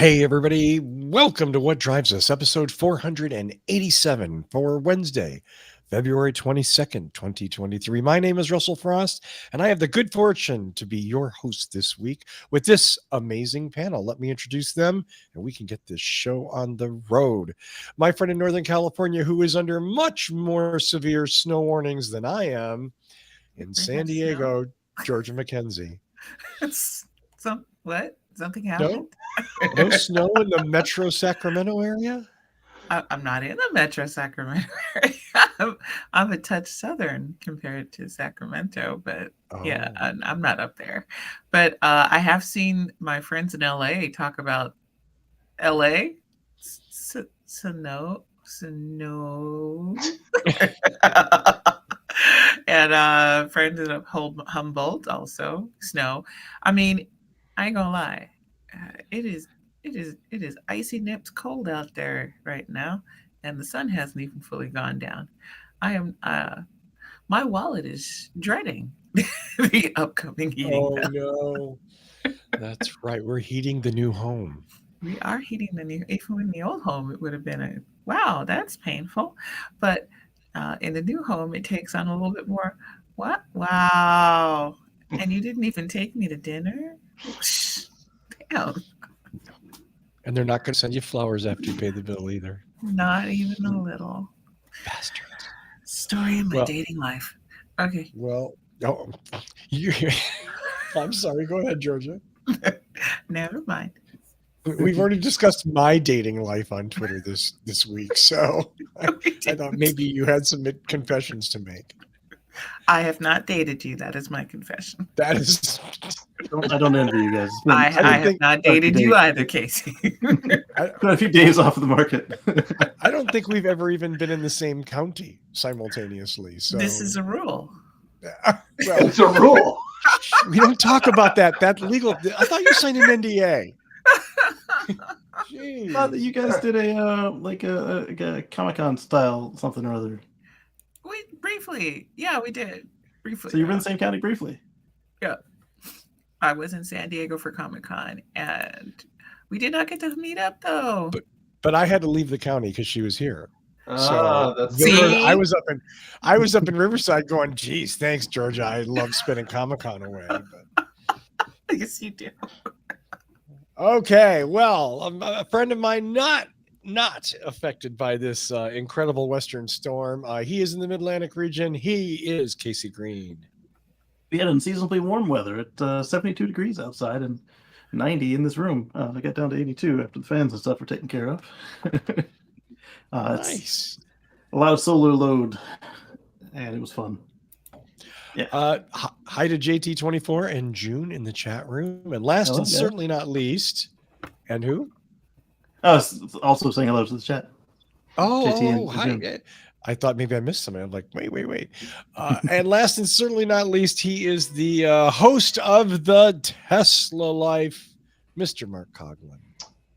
Hey, everybody. Welcome to What Drives Us, episode 487 for Wednesday, February 22nd, 2023. My name is Russell Frost, and I have the good fortune to be your host this week with this amazing panel. Let me introduce them, and we can get this show on the road. My friend in Northern California, who is under much more severe snow warnings than I am, in San Diego, Georgia McKenzie. What? Something No, happened? no snow in the Metro Sacramento area? I'm not in the Metro Sacramento area. I'm a touch southern compared to Sacramento, but yeah, Oh. I'm not up there. But I have seen my friends in LA talk about LA snow. And friends in Humboldt also snow. I mean, I ain't gonna lie, it is icy nips cold out there right now, and the sun hasn't even fully gone down. I am my wallet is dreading the upcoming heating Oh, bill. no. That's right. We're heating the new home. We are heating the new. Even in the old home, it would have been wow, that's painful, but in the new home, it takes on a little bit more. What? Wow! And you didn't even take me to dinner. Damn. And they're not going to send you flowers after you pay the bill either. Not even a little. Bastards. Story of my dating life. Okay. Well, I'm sorry. Go ahead, Georgia. Never mind. We've already discussed my dating life on Twitter this week, so I thought maybe you had some confessions to make. I have not dated you. That is my confession. That is. I don't envy you guys. I have not dated you either, Kacey. Got a few days off of the market. I don't think we've ever even been in the same county simultaneously. So this is a rule. Well, it's a rule. We don't talk about that. That legal. I thought you signed an NDA. I thought that you guys did a Comic-Con style something or other. Briefly, we did briefly. So you were in the same county briefly. Yeah, I was in San Diego for Comic-Con, and we did not get to meet up though. But I had to leave the county because she was here. See? I was up in Riverside going, geez, thanks, Georgia. I love spending Comic-Con away. But... Yes, you do. Okay, well, a friend of mine not affected by this incredible western storm. He is in the Mid-Atlantic region. He is Kacey Green. We had unseasonably warm weather at 72 degrees outside and 90 in this room. I got down to 82 after the fans and stuff were taken care of. Nice. A lot of solar load, and it was fun. Yeah. Hi to JT24 and June in the chat room. And last and certainly not least, and who? I was also saying hello to the chat. Oh, hi. I thought maybe I missed something. I'm like, wait. And last and certainly not least, he is the host of the Tesla Life, Mr. Mark Coughlin.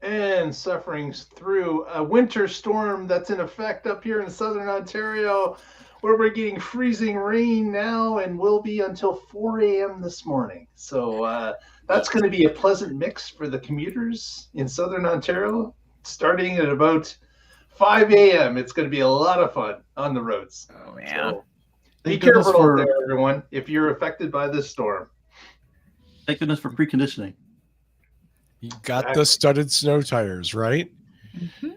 And suffering through a winter storm that's in effect up here in southern Ontario, where we're getting freezing rain now and will be until 4 a.m. this morning. So that's going to be a pleasant mix for the commuters in southern Ontario. Starting at about 5 a.m., it's going to be a lot of fun on the roads. Oh, man. So be careful out there, everyone, if you're affected by this storm. Thank goodness for preconditioning. You got the studded snow tires, right? Mm-hmm.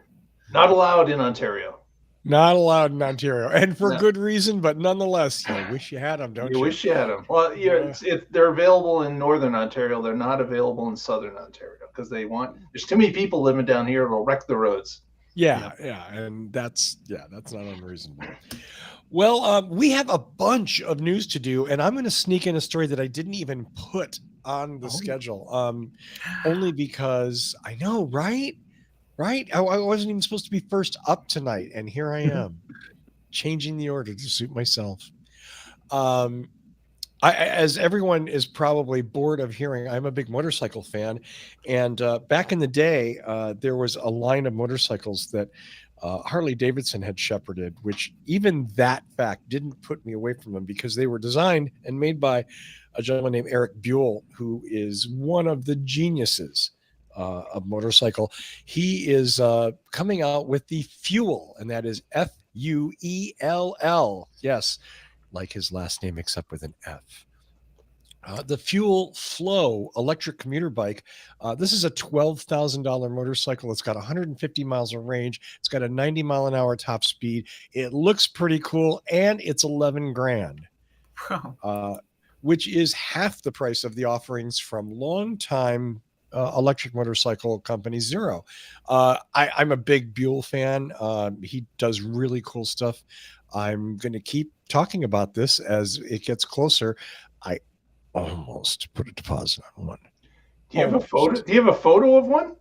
Not allowed in Ontario. Not allowed in Ontario, and for good reason, but nonetheless, you wish you had them, don't you? You wish you had them. Well, they're available in northern Ontario. They're not available in southern Ontario because there's too many people living down here. It'll wreck the roads. Yeah, and that's not unreasonable. Well, we have a bunch of news to do, and I'm going to sneak in a story that I didn't even put on the schedule, only because I know, right? I wasn't even supposed to be first up tonight, and here I am, changing the order to suit myself. As everyone is probably bored of hearing, I'm a big motorcycle fan, and back in the day, there was a line of motorcycles that Harley Davidson had shepherded, which even that fact didn't put me away from them because they were designed and made by a gentleman named Eric Buell, who is one of the geniuses of motorcycle. He is coming out with the Fuel, and that is Fuell. Yes, like his last name, except with an F. The Fuel Flow electric commuter bike. This is a $12,000 motorcycle. It's got 150 miles of range. It's got a 90 mile an hour top speed. It looks pretty cool, and it's 11 grand, which is half the price of the offerings from longtime electric motorcycle company Zero. I'm a big Buell fan. He does really cool stuff. I'm going to keep talking about this as it gets closer. I almost put a deposit on one. Do you have a photo? Do you have a photo of one?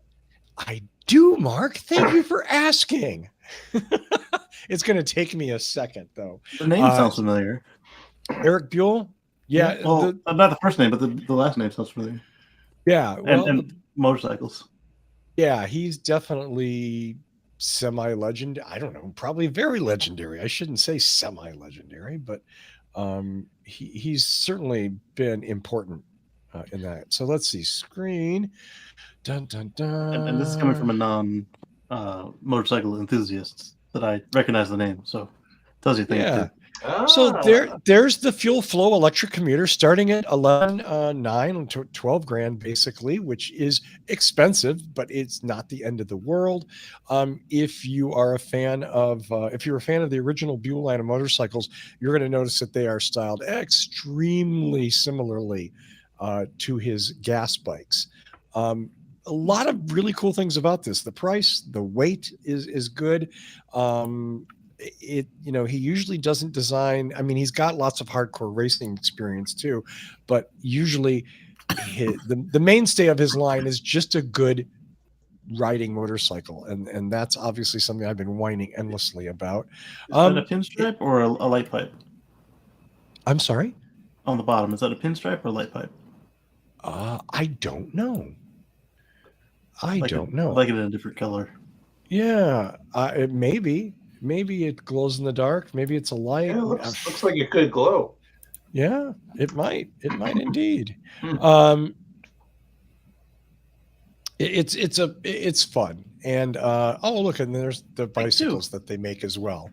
I do, Mark. Thank you for asking. It's going to take me a second, though. The name sounds familiar. Eric Buell? Yeah. Well, not the first name, but the last name sounds familiar. Yeah. Well, and motorcycles. Yeah, he's definitely semi-legend. I don't know, probably very legendary. I shouldn't say semi-legendary, but he's certainly been important in that. So let's see, screen. Dun, dun, dun. And this is coming from a non-motorcycle enthusiast that I recognize the name. So tells you things too. So there's the Fuel Flow electric commuter starting at 11,900 to 12 grand basically, which is expensive, but it's not the end of the world. If you are a fan of the original Buell line of motorcycles, you're going to notice that they are styled extremely similarly to his gas bikes. A lot of really cool things about this. The price, the weight is good. He usually doesn't design. I mean, he's got lots of hardcore racing experience too, but usually the mainstay of his line is just a good riding motorcycle, and that's obviously something I've been whining endlessly about. Is that a pinstripe or a light pipe? I'm sorry? On the bottom, is that a pinstripe or a light pipe? I don't know. I don't know. I like it in a different color. Yeah, it maybe it glows in the dark. Maybe it's a light. Yeah, looks like it could glow. Yeah, it might. It might indeed. It's fun. And look, and there's the bicycles that they make as well.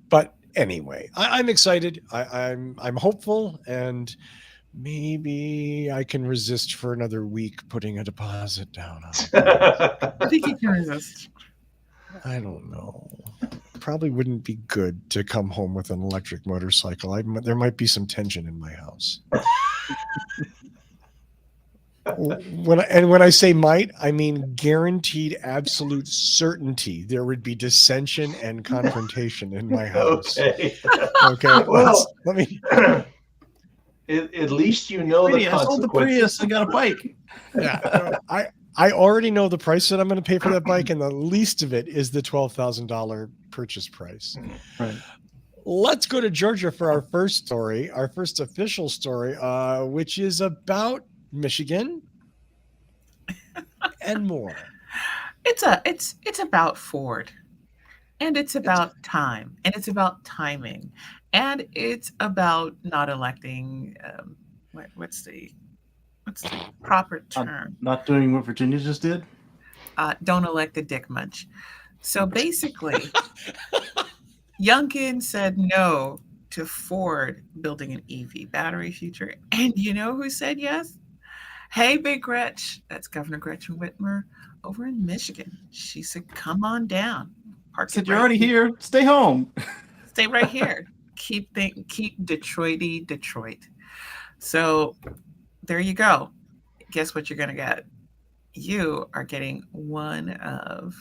But anyway, I'm excited. I'm hopeful, and maybe I can resist for another week putting a deposit down on it. I think you can resist. I don't know. Probably wouldn't be good to come home with an electric motorcycle. There might be some tension in my house. When I say might, I mean guaranteed, absolute certainty. There would be dissension and confrontation in my house. Okay. Well, let me. At least you know the consequences. I sold the Prius and got a bike. Yeah, I already know the price that I'm going to pay for that bike, and the least of it is the $12,000 purchase price. Right. Let's go to Georgia for our first story, our first official story, which is about Michigan and more. It's about Ford, and it's about time, and it's about timing, and it's about not electing. What's the proper term? Not doing what Virginia just did? Don't elect a dick munch. So basically, Youngkin said no to Ford building an EV battery future. And you know who said yes? Hey, Big Gretch. That's Governor Gretchen Whitmer over in Michigan. She said, come on down. Said you're already here. Stay home. Stay right here. Keep Detroit-y Detroit. So there you go. Guess what you're going to get? You are getting one of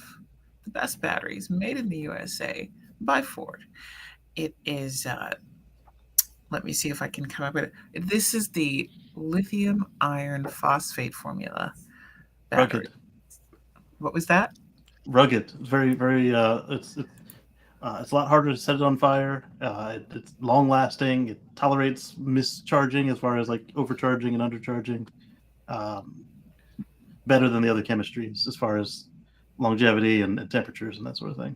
the best batteries made in the USA by Ford. It is, let me see if I can come up with it. This is the lithium iron phosphate formula battery. Rugged. What was that? Rugged. It's very, very, it's a lot harder to set it on fire. It's long lasting. It tolerates mischarging as far as like overcharging and undercharging. Better than the other chemistries as far as longevity and temperatures and that sort of thing.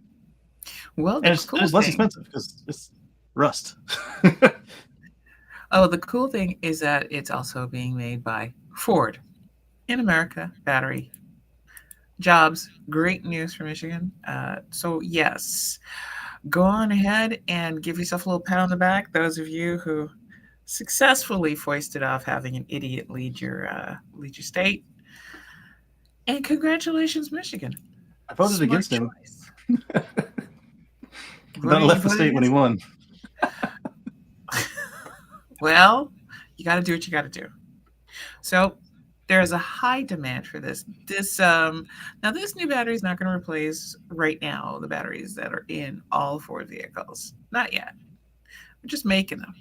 Well, and it's less expensive because it's rust. Oh, the cool thing is that it's also being made by Ford. in America, battery jobs. Great news for Michigan. So yes, go on ahead and give yourself a little pat on the back. Those of you who successfully foisted off having an idiot lead your state, and congratulations, Michigan. I voted Smart against him. choice. But I left the state when he won. Well, you got to do what you got to do. So there is a high demand for this. Now this new battery is not going to replace right now the batteries that are in all Ford vehicles. Not yet. We're just making them.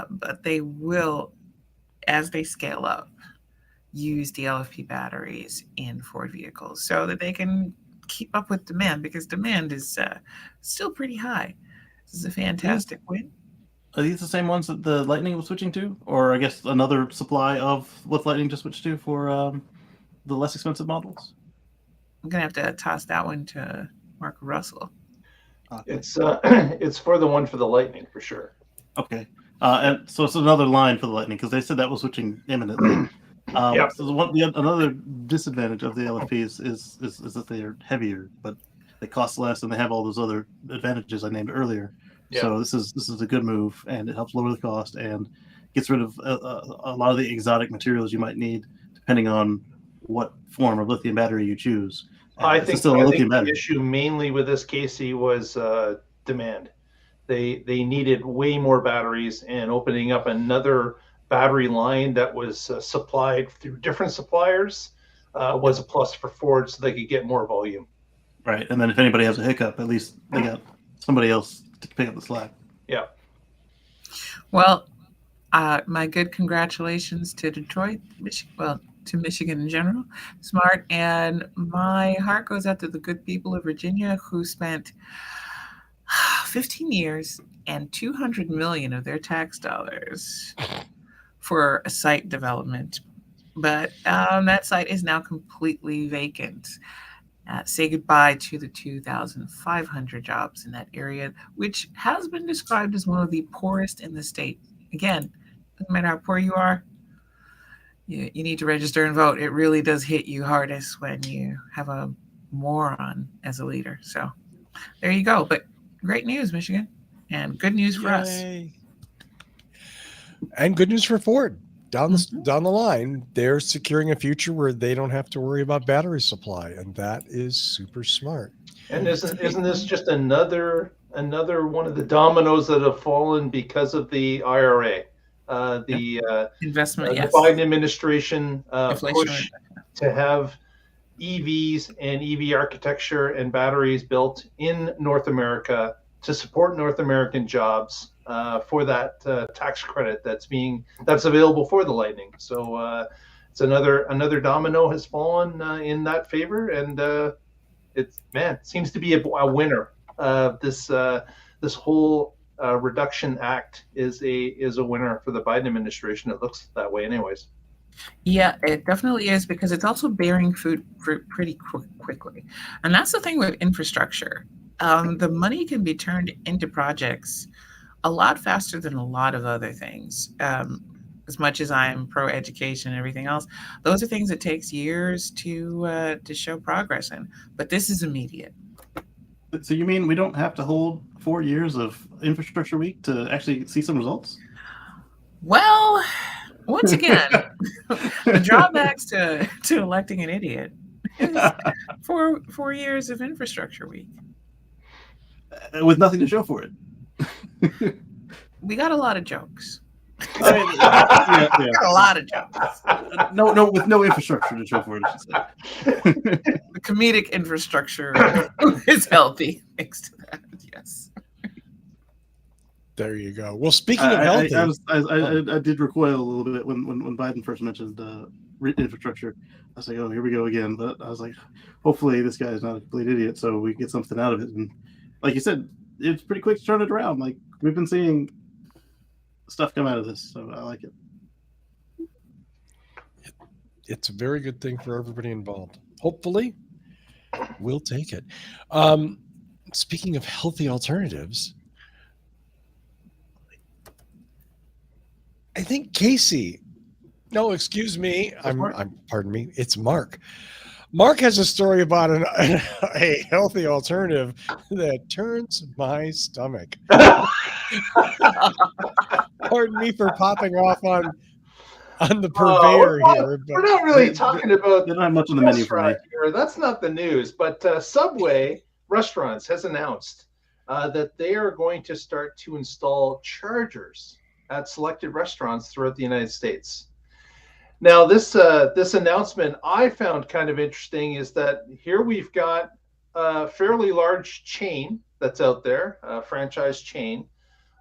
But they will, as they scale up, use the LFP batteries in Ford vehicles so that they can keep up with demand, because demand is still pretty high. This is a fantastic win. Are these the same ones that the Lightning was switching to? Or I guess another supply of what Lightning just switched to for the less expensive models? I'm going to have to toss that one to Mark Russell. It's for the one for the Lightning for sure. Okay. And so it's another line for the Lightning, because they said that was switching imminently. Yep. So another disadvantage of the LFPs is that they are heavier, but they cost less, and they have all those other advantages I named earlier. Yeah. So this is a good move, and it helps lower the cost and gets rid of a lot of the exotic materials you might need, depending on what form of lithium battery you choose. I think lithium the battery. issue mainly with this, Kacey, was demand. They needed way more batteries, and opening up another battery line that was supplied through different suppliers was a plus for Ford, so they could get more volume. Right, and then if anybody has a hiccup, at least they got somebody else to pick up the slack. Yeah. Well, my good congratulations to Detroit, to Michigan in general. Smart. And my heart goes out to the good people of Virginia who spent 15 years and $200 million of their tax dollars for a site development. But that site is now completely vacant. Say goodbye to the 2,500 jobs in that area, which has been described as one of the poorest in the state. Again, no matter how poor you are, you need to register and vote. It really does hit you hardest when you have a moron as a leader. So there you go. But great news, Michigan, and good news for us. And good news for Ford. Down the line, they're securing a future where they don't have to worry about battery supply, and that is super smart. And isn't this just another one of the dominoes that have fallen because of the IRA, investment, the yes. Biden administration Inflation push to have EVs and EV architecture and batteries built in North America to support North American jobs for that tax credit that's available for the Lightning. So it's another domino has fallen in that favor, and it seems to be a winner. This whole reduction act is a winner for the Biden administration. It looks that way, anyways. Yeah, it definitely is, because it's also bearing fruit pretty quickly. And that's the thing with infrastructure. The money can be turned into projects a lot faster than a lot of other things. As much as I'm pro education and everything else, those are things that takes years to show progress in. But this is immediate. So you mean we don't have to hold 4 years of infrastructure week to actually see some results? Well, once again, the drawbacks to electing an idiot is 4 years of infrastructure week. With nothing to show for it. We got a lot of jokes. Yeah. A lot of jokes. No, with no infrastructure to show for it, I should say. The comedic infrastructure is healthy, thanks to that. Yes. There you go. Well, speaking of healthy, I did recoil a little bit when Biden first mentioned infrastructure. I was like, oh, here we go again. But I was like, hopefully this guy is not a complete idiot, so we get something out of it. And like you said, it's pretty quick to turn it around. Like we've been seeing stuff come out of this, so I like it. It's a very good thing for everybody involved. Hopefully, we'll take it. Speaking of healthy alternatives, I think Kacey No, excuse me. Mark? Pardon me. It's Mark. Mark has a story about a healthy alternative that turns my stomach. Pardon me for popping off on the purveyor here, We're but not really talking about They don't have much on the menu for me. restaurant here. That's not the news. But Subway Restaurants has announced that they are going to start to install chargers at selected restaurants throughout the United States. Now, this announcement I found kind of interesting is that here we've got a fairly large chain that's out there, a franchise chain,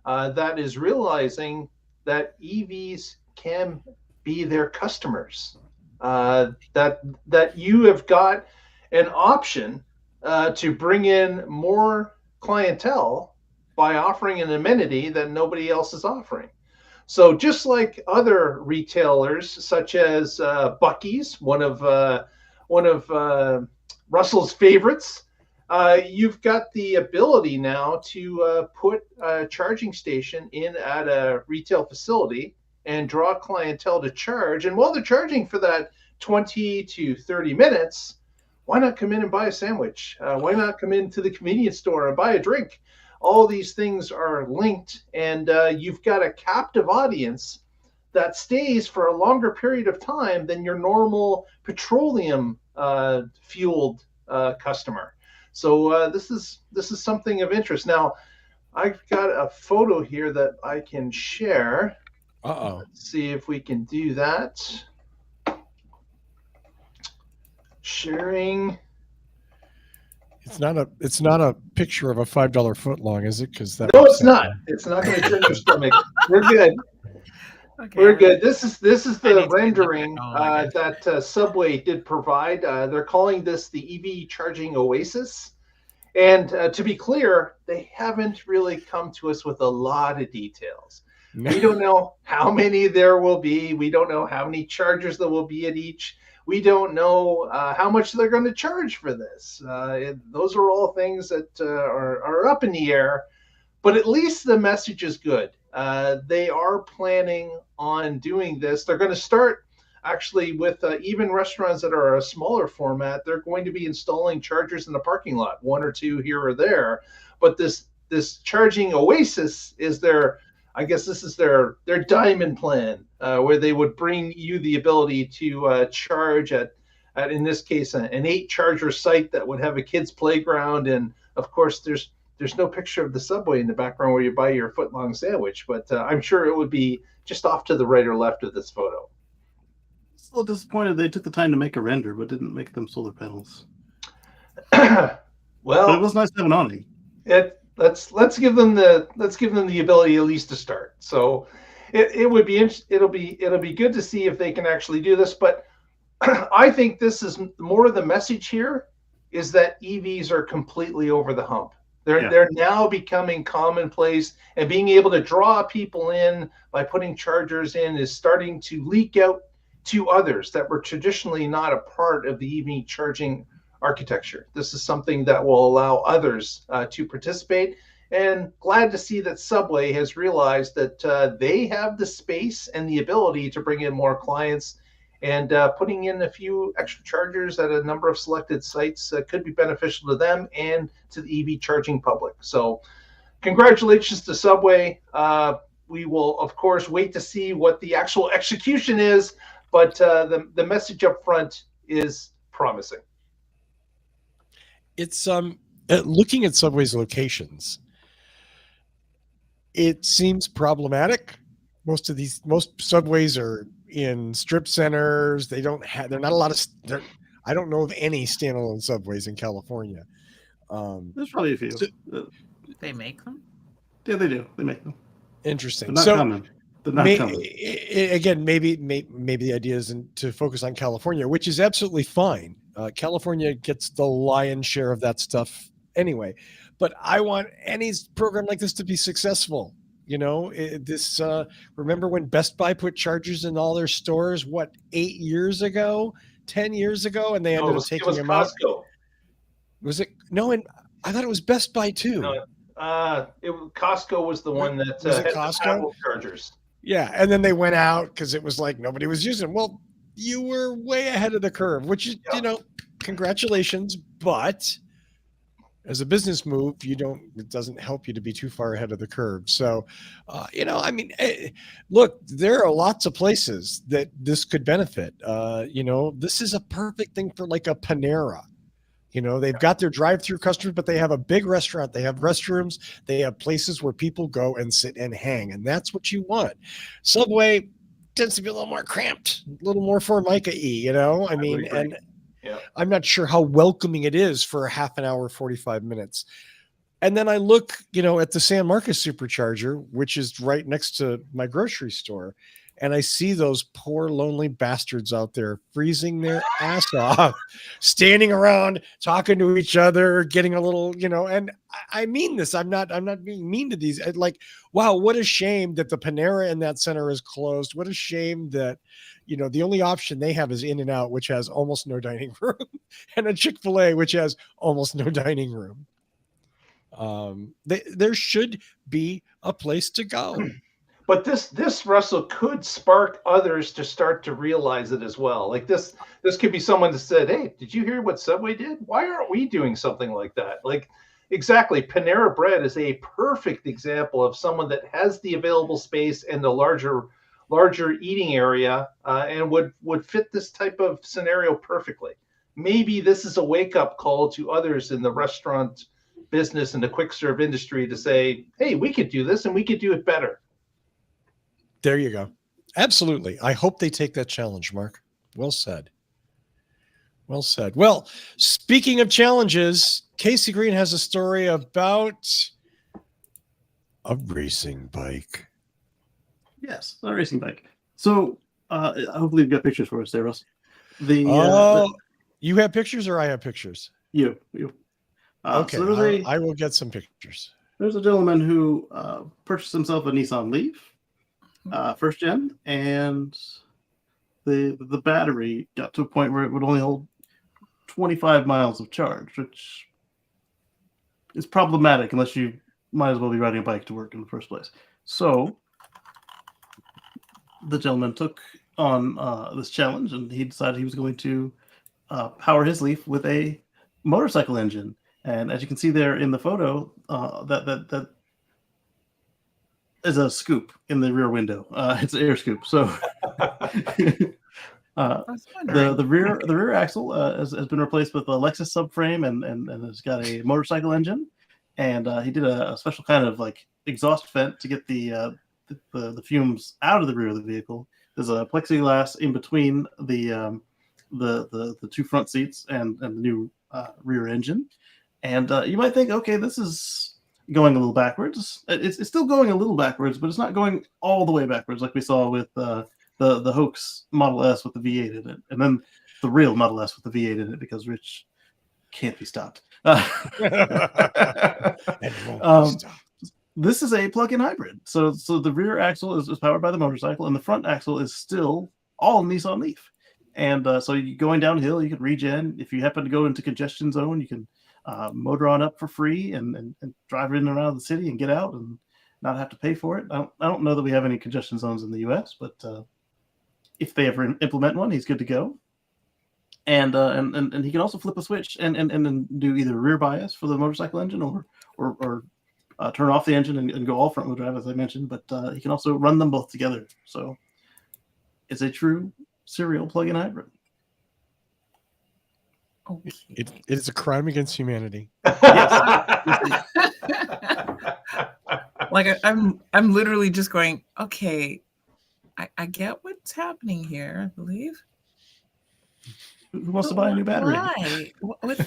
that is realizing that EVs can be their customers. That you have got an option to bring in more clientele by offering an amenity that nobody else is offering. So just like other retailers, such as Buc-ee's, one of Russell's favorites, you've got the ability now to put a charging station in at a retail facility and draw clientele to charge. And while they're charging for that 20 to 30 minutes, why not come in and buy a sandwich? Why not come into the convenience store and buy a drink? All these things are linked, and you've got a captive audience that stays for a longer period of time than your normal petroleum fueled customer. So this is something of interest. Now, I've got a photo here that I can share. Let's see if we can do that. Sharing. it's not a picture of a $5 footlong, is it? Because No, it's not. It's not going to turn your stomach. We're good. Okay. We're good. This is I need the to rendering get that going, that Subway did provide. They're calling this the EV charging Oasis. And to be clear, they haven't really come to us with a lot of details. We don't know how many there will be. We don't know how many chargers there will be at each. We don't know how much they're going to charge for this. Those are all things that are up in the air, but at least the message is good. They are planning on doing this. They're going to start actually with even restaurants that are a smaller format. They're going to be installing chargers in the parking lot, one or two here or there. But this charging Oasis is their, I guess this is their diamond plan, where they would bring you the ability to charge at in this case an 8-charger site that would have a kids playground, and of course there's no picture of the Subway in the background where you buy your footlong sandwich, but I'm sure it would be just off to the right or left of this photo. A little disappointed they took the time to make a render, but didn't make them solar panels. Well, but it was nice to have an awning. Let's give them the ability at least to start. So it'll be good to see if they can actually do this. But I think this is more of the message here is that EVs are completely over the hump. They're now becoming commonplace, and being able to draw people in by putting chargers in is starting to leak out to others that were traditionally not a part of the EV charging architecture. This is something that will allow others to participate, and glad to see that Subway has realized that they have the space and the ability to bring in more clients, and putting in a few extra chargers at a number of selected sites could be beneficial to them and to the EV charging public. So congratulations to Subway. We will, of course, wait to see what the actual execution is, but the message up front is promising. It's looking at Subway's locations, it seems problematic. Most Subways are in strip centers. They're not a lot of. I don't know of any standalone Subways in California. There's probably a few. They make them? Yeah, they do. They make them. Interesting. They're not common. They're not common. Again, maybe the idea isn't to focus on California, which is absolutely fine. California gets the lion's share of that stuff anyway. But I want any program like this to be successful. You know, remember when Best Buy put chargers in all their stores, 8 years ago, 10 years ago, and they ended up taking them out? Was it? No, and I thought it was Best Buy too. No, Costco was the one that was it had Costco? the Apple chargers. Yeah, and then they went out because it was like nobody was using them. Well, you were way ahead of the curve, which is, congratulations. But as a business move, it doesn't help you to be too far ahead of the curve. So, look, there are lots of places that this could benefit. This is a perfect thing for like a Panera. They've got their drive-through customers, but they have a big restaurant. They have restrooms. They have places where people go and sit and hang, and that's what you want. Subway tends to be a little more cramped, a little more Formica-y, and I'm not sure how welcoming it is for a half an hour, 45 minutes. And then I look, at the San Marcos Supercharger, which is right next to my grocery store, and I see those poor lonely bastards out there freezing their ass off, standing around, talking to each other, getting a little, and I mean this. I'm not being mean to these. Like, wow, what a shame that the Panera in that center is closed. What a shame that, the only option they have is In-N-Out, which has almost no dining room, and a Chick-fil-A, which has almost no dining room. There should be a place to go. But this Russell could spark others to start to realize it as well. Like this could be someone that said, "Hey, did you hear what Subway did? Why aren't we doing something like that?" Like, exactly, Panera Bread is a perfect example of someone that has the available space and the larger eating area, and would fit this type of scenario perfectly. Maybe this is a wake-up call to others in the restaurant business and the quick serve industry to say, "Hey, we could do this and we could do it better." There you go. Absolutely. I hope they take that challenge, Mark. Well said. Well said. Well, speaking of challenges, Kacey Green has a story about a racing bike. Yes, a racing bike. So hopefully you've got pictures for us there, Russ. You have pictures or I have pictures? You. Okay, so I will get some pictures. There's a gentleman who purchased himself a Nissan Leaf, first gen, and the battery got to a point where it would only hold 25 miles of charge, which is problematic unless you might as well be riding a bike to work in the first place. So the gentleman took on this challenge, and he decided he was going to power his Leaf with a motorcycle engine. And as you can see there in the photo, that is a scoop in the rear window. It's an air scoop. So the rear axle has been replaced with a Lexus subframe and it's got a motorcycle engine. And he did a special kind of like exhaust vent to get the fumes out of the rear of the vehicle. There's a plexiglass in between the two front seats and the new rear engine. And you might think, okay, this is going a little backwards. It's still going a little backwards, but it's not going all the way backwards like we saw with the hoax Model S with the V8 in it, and then the real Model S with the V8 in it, because Rich can't be stopped. This is a plug-in hybrid. So the rear axle is powered by the motorcycle, and the front axle is still all Nissan Leaf. And so you going downhill, you can regen. If you happen to go into congestion zone, you can motor on up for free and drive in and around the city and get out and not have to pay for it. I don't know that we have any congestion zones in the U.S., but if they ever implement one, he's good to go. And he can also flip a switch and then do either rear bias for the motorcycle engine or turn off the engine and go all front wheel drive, as I mentioned. But he can also run them both together. So it's a true serial plug-in hybrid. Okay. It is a crime against humanity. Like I'm literally just going, okay, I get what's happening here, I believe. Who wants to buy a new battery? Why? What's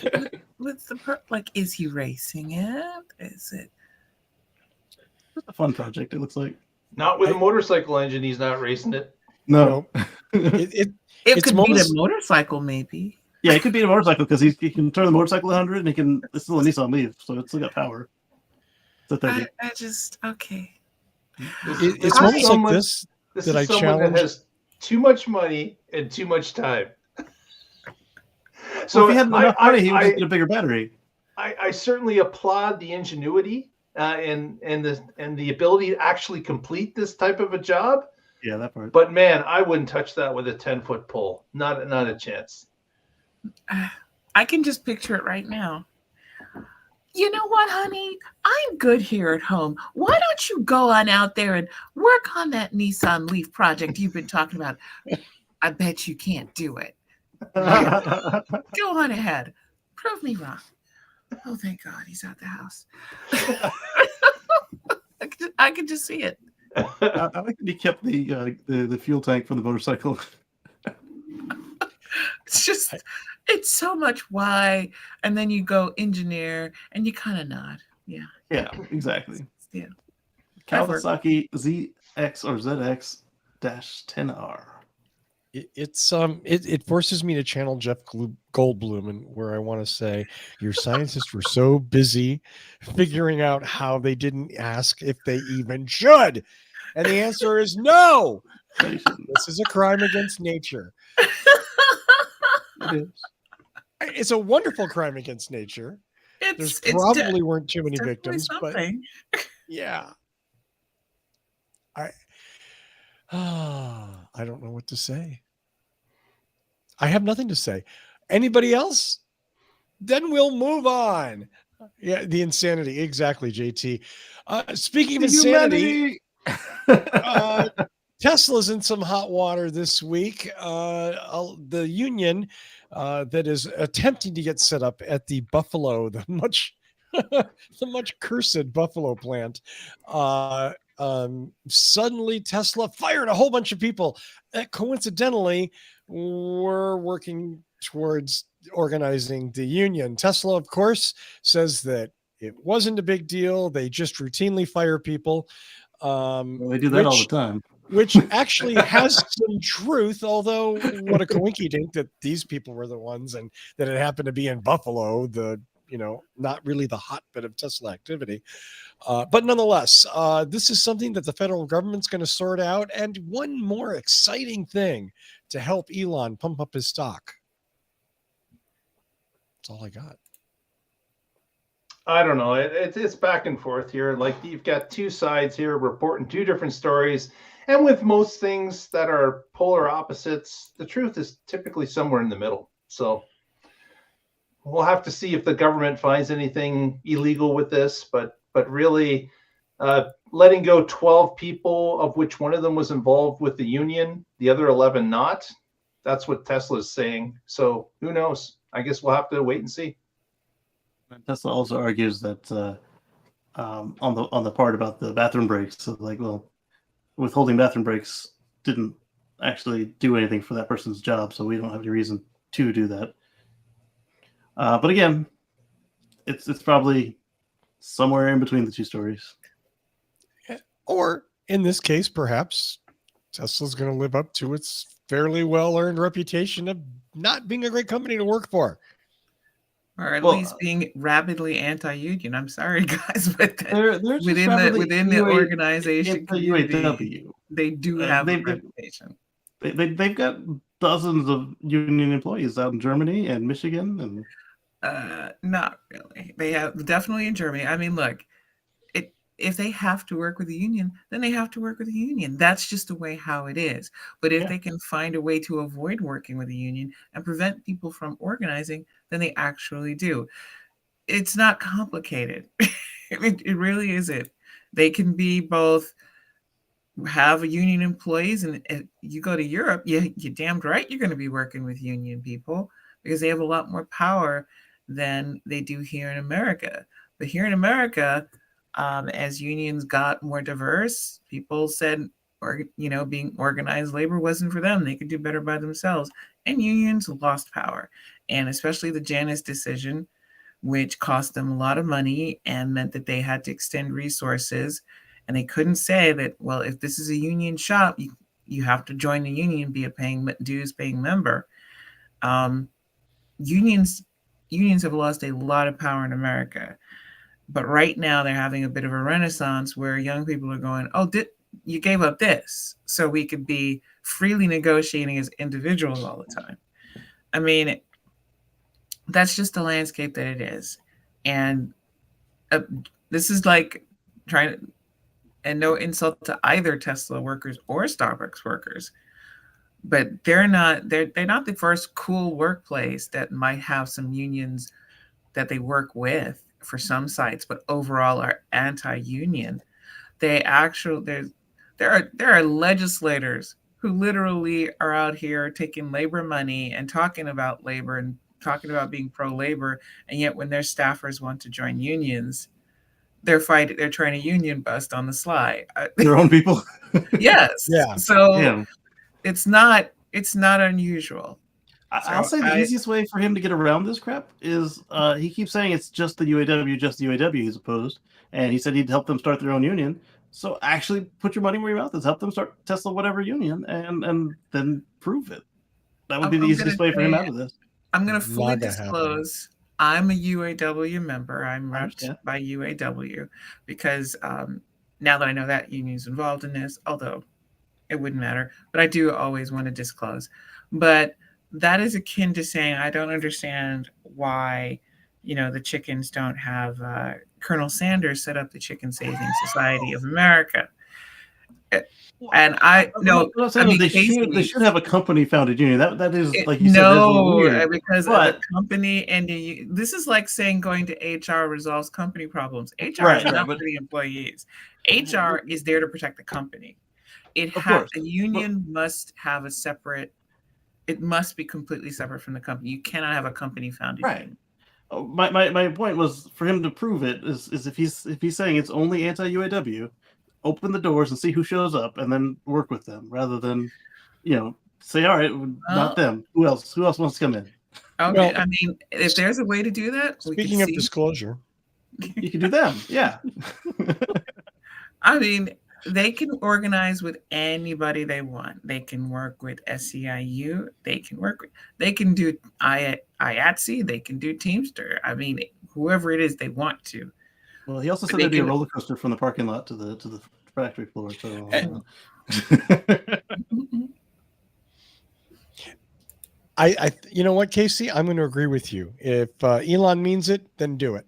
the like? Is he racing it? Is it It's a fun project, it looks like. Not with a motorcycle engine. He's not racing it. No. It It's could be a motorcycle, maybe. Yeah, it could be a motorcycle because he can turn the motorcycle 100 and it's still a Nissan Leaf, so it's still got power. It's a 30. I just, okay. It's moments like this This that is I someone challenge. that has too much money and too much time. So if he had enough money, he would get a bigger battery. I certainly applaud the ingenuity and the ability to actually complete this type of a job. Yeah, that part. But man, I wouldn't touch that with a 10-foot pole. Not a chance. I can just picture it right now. You know what, honey? I'm good here at home. Why don't you go on out there and work on that Nissan Leaf project you've been talking about? I bet you can't do it. Go on ahead. Prove me wrong. Oh, thank God he's out the house. I can just see it. I like that he kept the fuel tank for the motorcycle. It's just, it's so much why. And then you go engineer and you kind of nod. Yeah. Yeah, exactly. Yeah. Kawasaki ZX or ZX-10R. It forces me to channel Jeff Goldblum, and where I want to say your scientists were so busy figuring out how they didn't ask if they even should, and the answer is no. This is a crime against nature. It is. It's a wonderful crime against nature. There's probably weren't too many victims, something. but yeah, I don't know what to say. I have nothing to say. Anybody else? Then we'll move on. Yeah, the insanity. Exactly, JT. Speaking of insanity, Tesla's in some hot water this week. The union that is attempting to get set up at the Buffalo, the much cursed Buffalo plant. Suddenly Tesla fired a whole bunch of people that coincidentally were working towards organizing the union. Tesla, of course, says that it wasn't a big deal. They just routinely fire people. Well, they do that all the time. Which actually has some truth, although what a coinky dink that these people were the ones and that it happened to be in Buffalo, not really the hotbed of Tesla activity. But nonetheless, this is something that the federal government's going to sort out. And one more exciting thing to help Elon pump up his stock. That's all I got. I don't know. It's back and forth here. Like, you've got two sides here reporting two different stories. And with most things that are polar opposites, the truth is typically somewhere in the middle. So we'll have to see if the government finds anything illegal with this. But really, letting go 12 people, of which one of them was involved with the union, the other 11 not. That's what Tesla is saying. So who knows? I guess we'll have to wait and see. Tesla also argues that on the part about the bathroom breaks, so like, well, withholding bathroom breaks didn't actually do anything for that person's job, so we don't have any reason to do that. But again, it's probably somewhere in between the two stories. Or in this case, perhaps Tesla's going to live up to its fairly well-earned reputation of not being a great company to work for. Or at least being rabidly anti-union. I'm sorry, guys, but within the organization community, they do have a reputation. They've got dozens of union employees out in Germany and Michigan, and not really. They have definitely in Germany. I mean, look, if they have to work with the union, then they have to work with the union. That's just the way how it is. But if they can find a way to avoid working with the union and prevent people from organizing, then they actually do. It's not complicated. It really isn't. They can be both have a union employees, and if you go to Europe, you're damned right you're going to be working with union people because they have a lot more power than they do here in America. But here in America, as unions got more diverse, people said, being organized labor wasn't for them. They could do better by themselves. And unions lost power. And especially the Janus decision, which cost them a lot of money and meant that they had to extend resources. And they couldn't say that, well, if this is a union shop, you have to join the union, be a dues-paying member. Unions have lost a lot of power in America. But right now they're having a bit of a renaissance where young people are going, oh, you gave up this so we could be freely negotiating as individuals all the time. I mean, that's just the landscape that it is. And the This is like trying to, and no insult to either Tesla workers or Starbucks workers, but they're not the first cool workplace that might have some unions that they work with for some sites, but overall are anti-union. They actually there are legislators who literally are out here taking labor money and talking about labor and talking about being pro-labor, and yet when their staffers want to join unions, they're trying to union bust on the sly. Their own people. Yes. Yeah. So Yeah. it's not unusual. I'll say the easiest way for him to get around this crap is he keeps saying it's just the UAW he's opposed, and he said he'd help them start their own union. So actually put your money where your mouth is. Help them start Tesla whatever union, and then prove it. That would be the easiest way for him out of this. I'm going to fully disclose I'm a UAW member. I'm repped by UAW because now that I know that union's involved in this, although it wouldn't matter, but I do always want to disclose. But that is akin to saying I don't understand why, the chickens don't have Colonel Sanders set up the Chicken Saving Society of America. And they should have a company founded union. That is like you said. Because the company and this is like saying going to HR resolves company problems. HR is not for the employees. HR is there to protect the company. A union must have a separate. It must be completely separate from the company. You cannot have a company founded union. My point was for him to prove it is if he's saying it's only anti-UAW. Open the doors and see who shows up, and then work with them rather than, say, all right, not them. Who else wants to come in? Okay, I mean, if there's a way to do that, speaking of disclosure, you can do them. Yeah. I mean, they can organize with anybody they want. They can work with SEIU. They can do IATSE. They can do Teamster. I mean, whoever it is they want to. Well, he also said there'd be a roller coaster from the parking lot to the factory floor. So, you know what, Kacey? I'm going to agree with you. If Elon means it, then do it.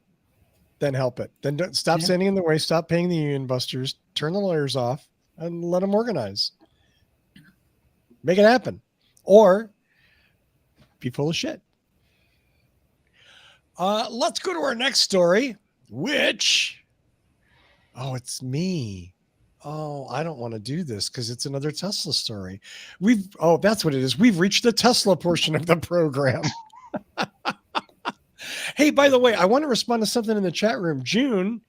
Then help it. Then don't stop standing in the way. Stop paying the union busters. Turn the lawyers off and let them organize. Make it happen, or be full of shit. Let's go to our next story. Which, it's me. I don't want to do this because it's another Tesla story. That's what it is. We've reached the Tesla portion of the program. Hey, by the way, I want to respond to something in the chat room. June,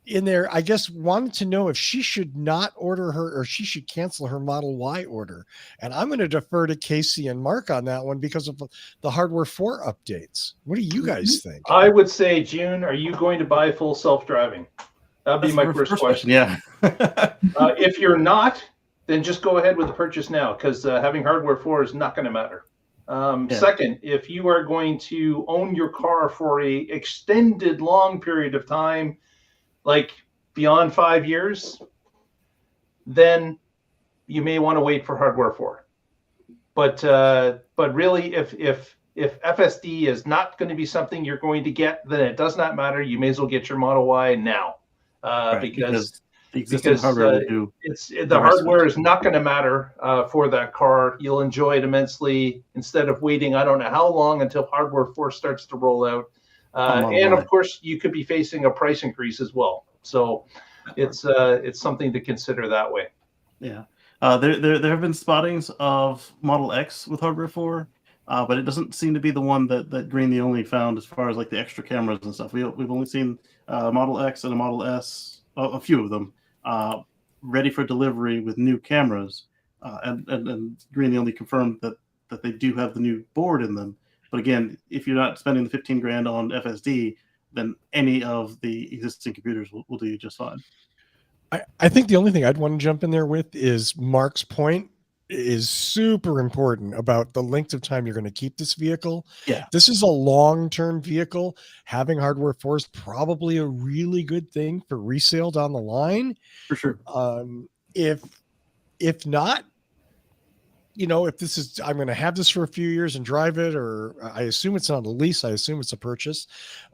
in there, I guess wanted to know if she should not order or she should cancel her Model Y order. And I'm going to defer to Kacey and Mark on that one because of the Hardware 4 updates. What do you guys think? I would say, June, are you going to buy full self-driving? That'd be my first question. Yeah. If you're not, then just go ahead with the purchase now because having Hardware 4 is not going to matter. Second, if you are going to own your car for a extended long period of time, like beyond 5 years, then you may want to wait for Hardware 4. But really, if FSD is not going to be something you're going to get, then it does not matter. You may as well get your Model Y now, because the hardware is not going to matter for that car. You'll enjoy it immensely instead of waiting I don't know how long until Hardware 4 starts to roll out. And of course, you could be facing a price increase as well. So it's something to consider that way. Yeah. There have been spottings of Model X with Hardware 4, but it doesn't seem to be the one that Green the Only found as far as like the extra cameras and stuff. We've only seen Model X and a Model S, a few of them, ready for delivery with new cameras. And Green the Only confirmed that they do have the new board in them. But again, if you're not spending the $15,000 on FSD, then any of the existing computers will do you just fine. I think the only thing I'd want to jump in there with is Mark's point is super important about the length of time you're going to keep this vehicle. Yeah. This is a long-term vehicle. Having Hardware 4 is probably a really good thing for resale down the line. For sure. If not, if this is, I'm going to have this for a few years and drive it, or I assume it's not a lease. I assume it's a purchase.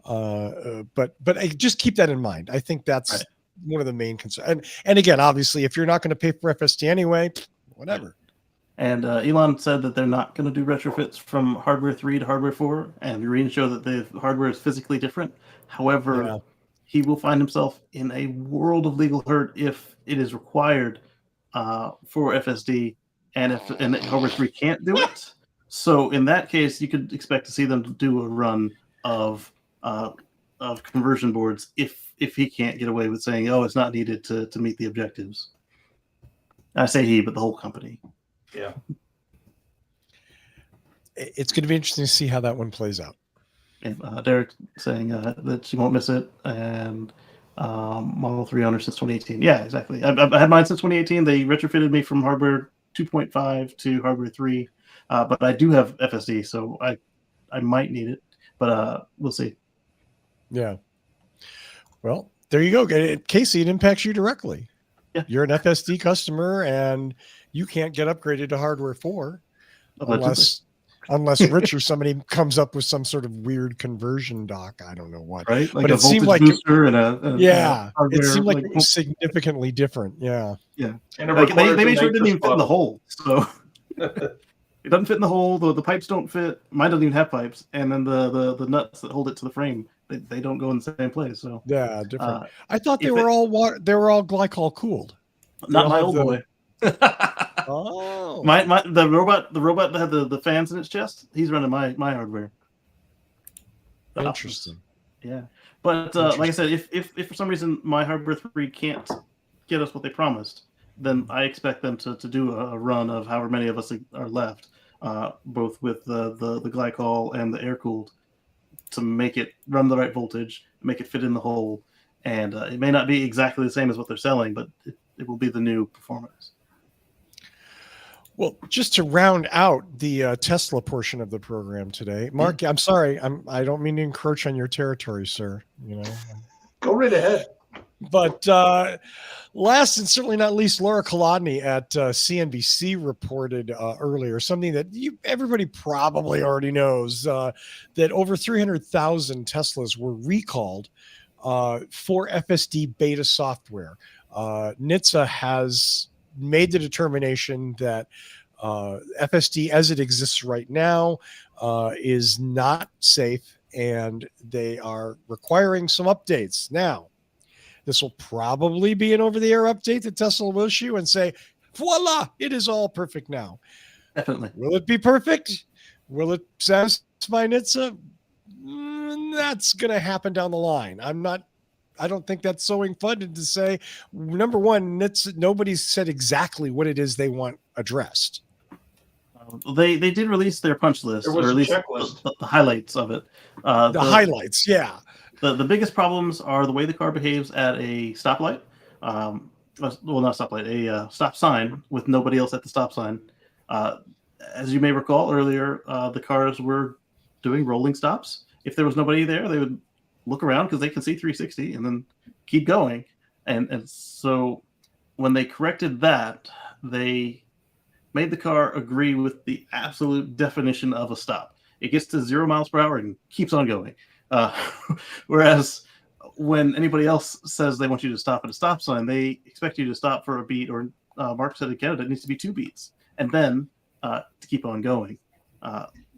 But I just keep that in mind. I think that's Right. one of the main concerns. And again, obviously, if you're not going to pay for FSD anyway, whatever. And Elon said that they're not going to do retrofits from hardware 3 to hardware 4, and the readings show that the hardware is physically different. However, Yeah. he will find himself in a world of legal hurt if it is required for FSD, and hardware 3 can't do it. So in that case, you could expect to see them do a run of conversion boards if he can't get away with saying, "Oh, it's not needed to meet the objectives." I say he, but the whole company. Yeah. It's going to be interesting to see how that one plays out. And Derek saying that she won't miss it, and Model 3 owner since 2018. Yeah, exactly. I've had mine since 2018. They retrofitted me from hardware 2.5 to hardware 3, but I do have FSD, so I might need it, but we'll see. Yeah. Well, there you go. Kacey, it impacts you directly. Yeah. You're an FSD customer, and you can't get upgraded to hardware 4 unless Rich or somebody comes up with some sort of weird conversion dock. I don't know what. Right? Like but a it seemed voltage like booster and it seemed like it was significantly different. Yeah. Yeah. And Like they made sure it nitrous didn't even fit in the bottle. hole. So it doesn't fit in the hole. The pipes don't fit. Mine doesn't even have pipes. And then the nuts that hold it to the frame, they don't go in the same place. So Yeah, different. I thought they if were all water. They were all glycol cooled. not They'll my have old the- boy. Oh, The robot that had the fans in its chest, he's running my hardware. interesting. Yeah, but like I said, if for some reason my hardware 3 can't get us what they promised, then I expect them to do a run of however many of us are left, both with the glycol and the air cooled, to make it run the right voltage, make it fit in the hole, and it may not be exactly the same as what they're selling, but it will be the new performance. Well, just to round out the Tesla portion of the program today, Mark, I'm sorry, I don't mean to encroach on your territory, sir. Go right ahead. But last and certainly not least, Laura Kolodny at CNBC reported earlier something that everybody probably already knows, that over 300,000 Teslas were recalled for FSD beta software. NHTSA has made the determination that FSD as it exists right now is not safe, and they are requiring some updates. Now, this will probably be an over-the-air update that Tesla will issue and say, voila, it is all perfect now. Definitely. Will it be perfect? Will it satisfy NHTSA? That's going to happen down the line. I don't think that's so funded to say, number one, nobody's said exactly what it is they want addressed. They did release their punch list, There was or at a least checklist. the highlights of it. The highlights, yeah. The biggest problems are the way the car behaves at a stoplight. Well, not stoplight, a stop sign with nobody else at the stop sign. As you may recall earlier, the cars were doing rolling stops. If there was nobody there, they would look around because they can see 360 and then keep going. And so when they corrected that, they made the car agree with the absolute definition of a stop. It gets to 0 miles per hour and keeps on going. Whereas when anybody else says they want you to stop at a stop sign, they expect you to stop for a beat, or Mark said in Canada, it needs to be 2 beats, and then to keep on going.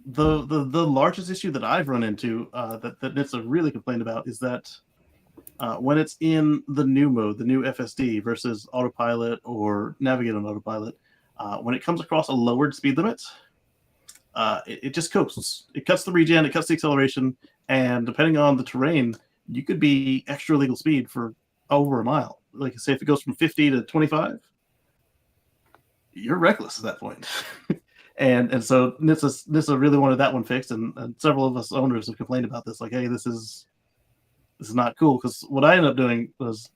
The largest issue that I've run into that NHTSA really complained about is that when it's in the new mode, the new FSD versus autopilot or navigate on autopilot, when it comes across a lowered speed limit, it just coasts. It cuts the regen, it cuts the acceleration, and depending on the terrain, you could be extra legal speed for over a mile. Like, say if it goes from 50 to 25, you're reckless at that point. and so NHTSA really wanted that one fixed, and several of us owners have complained about this. Like, hey, this is not cool. Because what I ended up doing was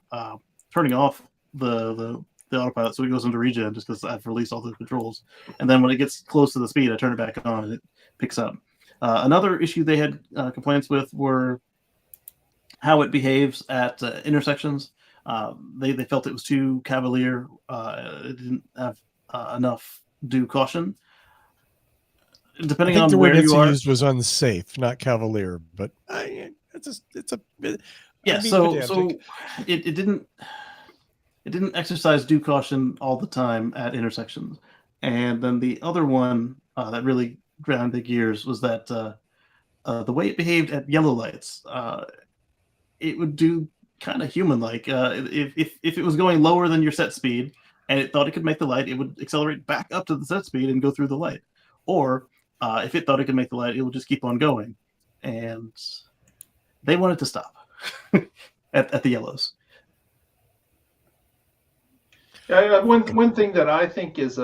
turning off the autopilot so it goes into regen, just because I've released all the controls. And then when it gets close to the speed, I turn it back on and it picks up. Another issue they had complaints with were how it behaves at intersections. They felt it was too cavalier. It didn't have enough due caution. I Depending think on the word where you are. used was unsafe, not cavalier, but it's a bit. Yeah, I'm being so pedantic. it didn't exercise due caution all the time at intersections. And then the other one that really ground the gears was that the way it behaved at yellow lights. It would do kind of human-like. If it was going lower than your set speed and it thought it could make the light, it would accelerate back up to the set speed and go through the light. Or if it thought it could make the light, it would just keep on going. And they wanted to stop at the yellows. One thing that I think is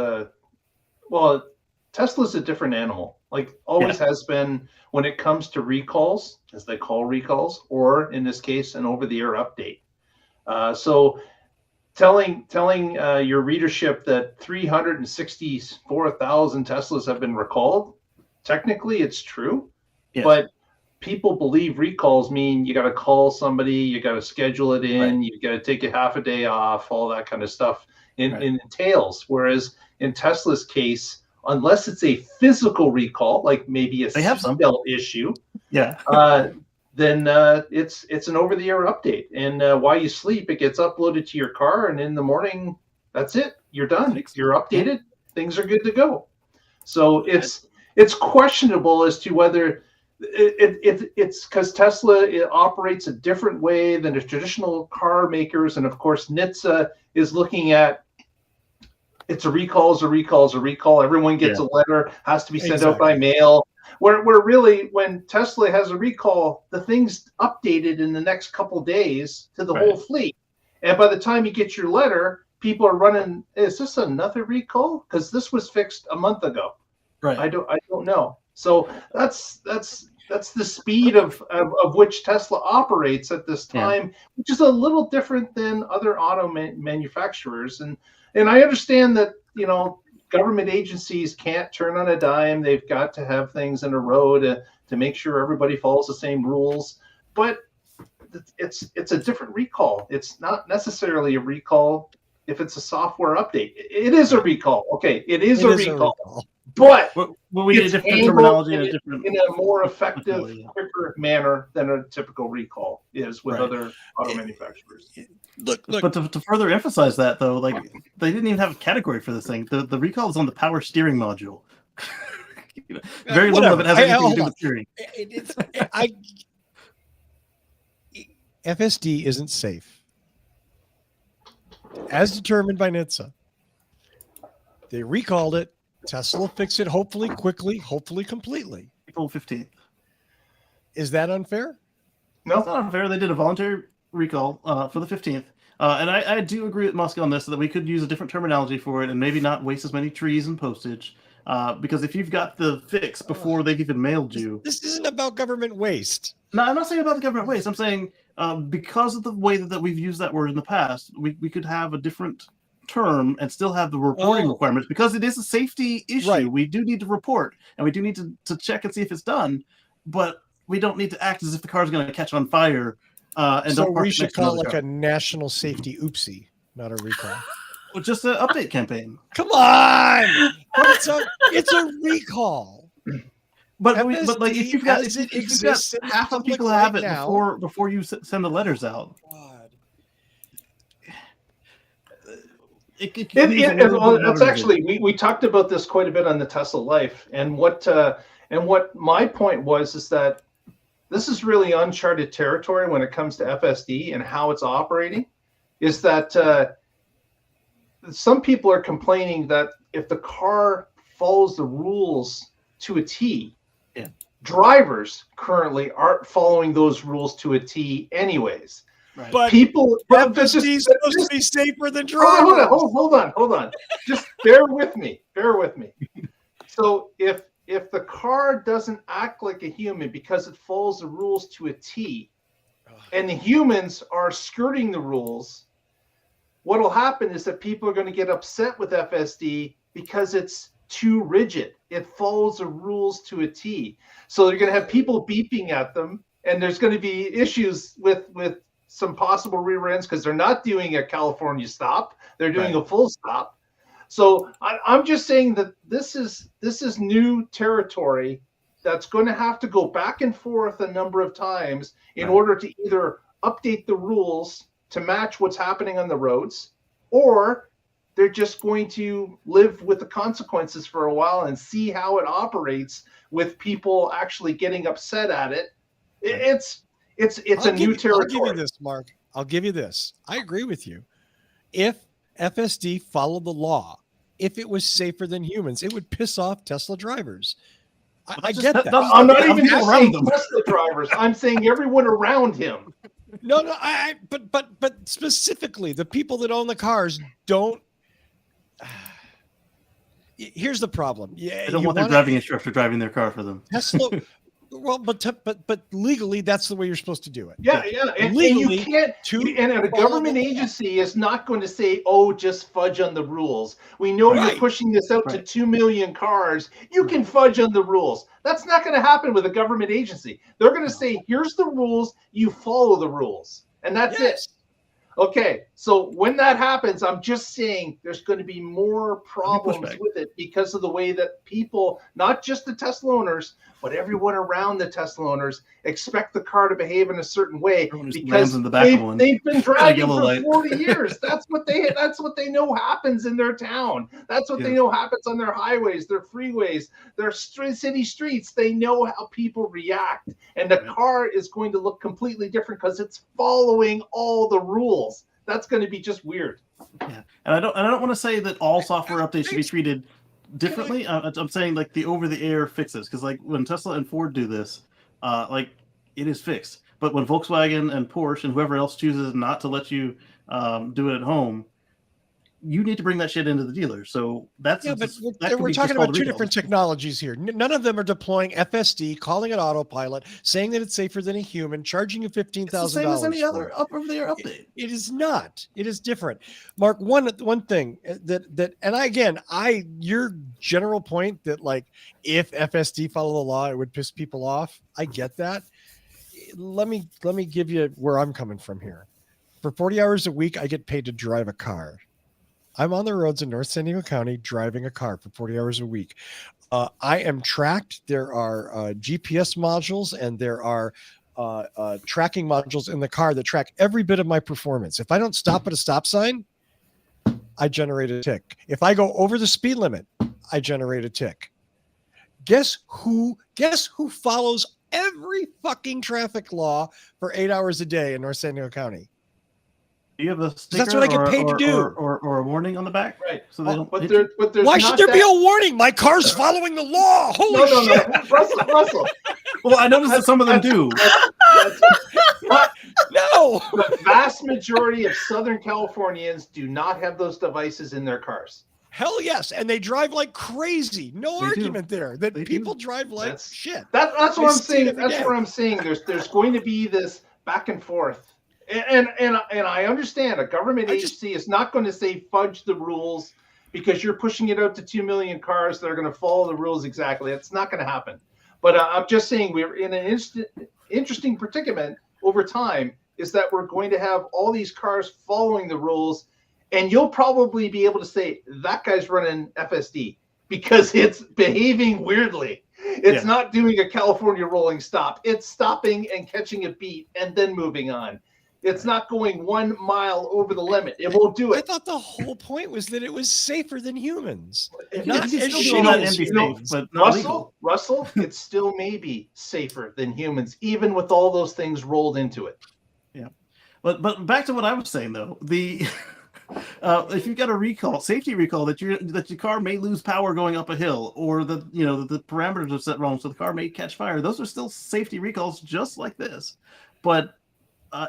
Tesla's a different animal. Like always has been when it comes to recalls, as they call recalls, or in this case, an over-the-air update. So telling your readership that 364,000 Teslas have been recalled, technically it's true, but people believe recalls mean you got to call somebody, you got to schedule it in, you got to take a half a day off, all that kind of stuff entails. Whereas in Tesla's case, unless it's a physical recall, like maybe a seatbelt issue, then it's an over-the-air update. And while you sleep, it gets uploaded to your car, and in the morning, that's it. You're done. You're updated. Things are good to go. So it's questionable as to whether it's because Tesla operates a different way than the traditional car makers, and of course NHTSA is looking at it's a recall, is a recall, is a recall. Everyone gets a letter, has to be sent out by mail. Where really, when Tesla has a recall, the thing's updated in the next couple days to the whole fleet. And by the time you get your letter, people are running, is this another recall? Because this was fixed a month ago. Right. I don't know. So that's the speed of which Tesla operates at this time, which is a little different than other auto manufacturers. And I understand that, government agencies can't turn on a dime. They've got to have things in a row to make sure everybody follows the same rules. But it's a different recall. It's not necessarily a recall if it's a software update. It is a recall. Okay, it is a recall. But we need a different terminology and in a more effective, quicker manner than a typical recall is with other auto manufacturers. Look. But to further emphasize that, though, like they didn't even have a category for this thing. The recall is on the power steering module. Very little of it has anything to do with steering. FSD isn't safe, as determined by NHTSA. They recalled it. Tesla fixed it, hopefully quickly, hopefully completely. April 15th. Is that unfair? No, it's not unfair. They did a voluntary recall for the 15th. And I do agree with Musk on this, that we could use a different terminology for it and maybe not waste as many trees and postage. Because if you've got the fix before they've even mailed you... This isn't about government waste. No, I'm not saying about the government waste. I'm saying because of the way that we've used that word in the past, we could have a different term and still have the reporting requirements, because it is a safety issue. We do need to report, and we do need to check and see if it's done, but we don't need to act as if the car is going to catch on fire. And so we should call it like a national safety oopsie, not a recall. Well, just an update campaign. Come on, it's a recall. But like if you've got half of people have it before you send the letters out. It's actually we talked about this quite a bit on the Tesla Life, and what my point was is that this is really uncharted territory when it comes to FSD and how it's operating. Is that some people are complaining that if the car follows the rules to a T, drivers currently aren't following those rules to a T anyways. Right. But FSD is supposed to be safer than drivers. Hold on. Just bear with me. So if the car doesn't act like a human because it follows the rules to a T, and the humans are skirting the rules, what will happen is that people are going to get upset with FSD because it's too rigid. It follows the rules to a T. So they're going to have people beeping at them, and there's going to be issues with some possible rear ends because they're not doing a California stop. They're doing a full stop. So I'm just saying that this is new territory that's going to have to go back and forth a number of times in order to either update the rules to match what's happening on the roads, or they're just going to live with the consequences for a while and see how it operates with people actually getting upset at it. It's a new territory. I'll give you this, Mark. I'll give you this. I agree with you. If FSD followed the law, if it was safer than humans, it would piss off Tesla drivers. I get that. I'm not even just saying Tesla drivers. I'm saying everyone around him. No, but specifically the people that own the cars don't. Here's the problem. Yeah, they don't want their driving instructor driving their car for them. Tesla. Well, but legally, that's the way you're supposed to do it. Yeah. And you can't. And a government agency is not going to say, "Oh, just fudge on the rules." We know you're pushing this out to 2 million cars. You can fudge on the rules. That's not going to happen with a government agency. They're going to say, "Here's the rules. You follow the rules," and that's it. Okay, so when that happens, I'm just saying there's going to be more problems with it because of the way that people, not just the Tesla owners, but everyone around the Tesla owners, expect the car to behave in a certain way because they've been driving for 40 years. That's what they know happens in their town. That's what they know happens on their highways, their freeways, their city streets. They know how people react, and the car is going to look completely different because it's following all the rules. That's going to be just weird. Yeah, and I don't want to say that all software updates should be treated differently. I'm saying like the over-the-air fixes, because like when Tesla and Ford do this, like it is fixed. But when Volkswagen and Porsche and whoever else chooses not to let you do it at home, you need to bring that shit into the dealer. So that's we're talking about two different technologies here. None of them are deploying FSD, calling it autopilot, saying that it's safer than a human, charging you $15,000. Same as any other over-the-air update. It is not. It is different. Mark, one thing that and your general point that like if FSD follow the law, it would piss people off. I get that. Let me give you where I'm coming from here. For 40 hours a week, I get paid to drive a car. I'm on the roads in North San Diego County driving a car for 40 hours a week. I am tracked. There are GPS modules and there are tracking modules in the car that track every bit of my performance. If I don't stop at a stop sign, I generate a tick. If I go over the speed limit, I generate a tick. Guess who follows every fucking traffic law for 8 hours a day in North San Diego County? Do you have a sticker that's what I get paid to do, or a warning on the back? Right. So they don't. But there's why should there be a warning? My car's following the law. Holy shit! No. Russell. Well, I noticed that some of them do. No. The vast majority of Southern Californians do not have those devices in their cars. Hell yes, and they drive like crazy. No argument there that people drive like shit. That's what I'm saying. That's what I'm saying. There's going to be this back and forth. And I understand a government agency is not going to say fudge the rules because you're pushing it out to 2 million cars that are going to follow the rules exactly. It's not going to happen. But I'm just saying we're in an interesting predicament over time is that we're going to have all these cars following the rules, and you'll probably be able to say that guy's running FSD because it's behaving weirdly. It's not doing a California rolling stop. It's stopping and catching a beat and then moving on. It's not going 1 mile over the limit. It won't do it. I thought the whole point was that it was safer than humans. Russell, it still may be safer than humans, even with all those things rolled into it. Yeah, but back to what I was saying though, the if you've got a safety recall that your car may lose power going up a hill, or the parameters are set wrong, so the car may catch fire. Those are still safety recalls, just like this, but.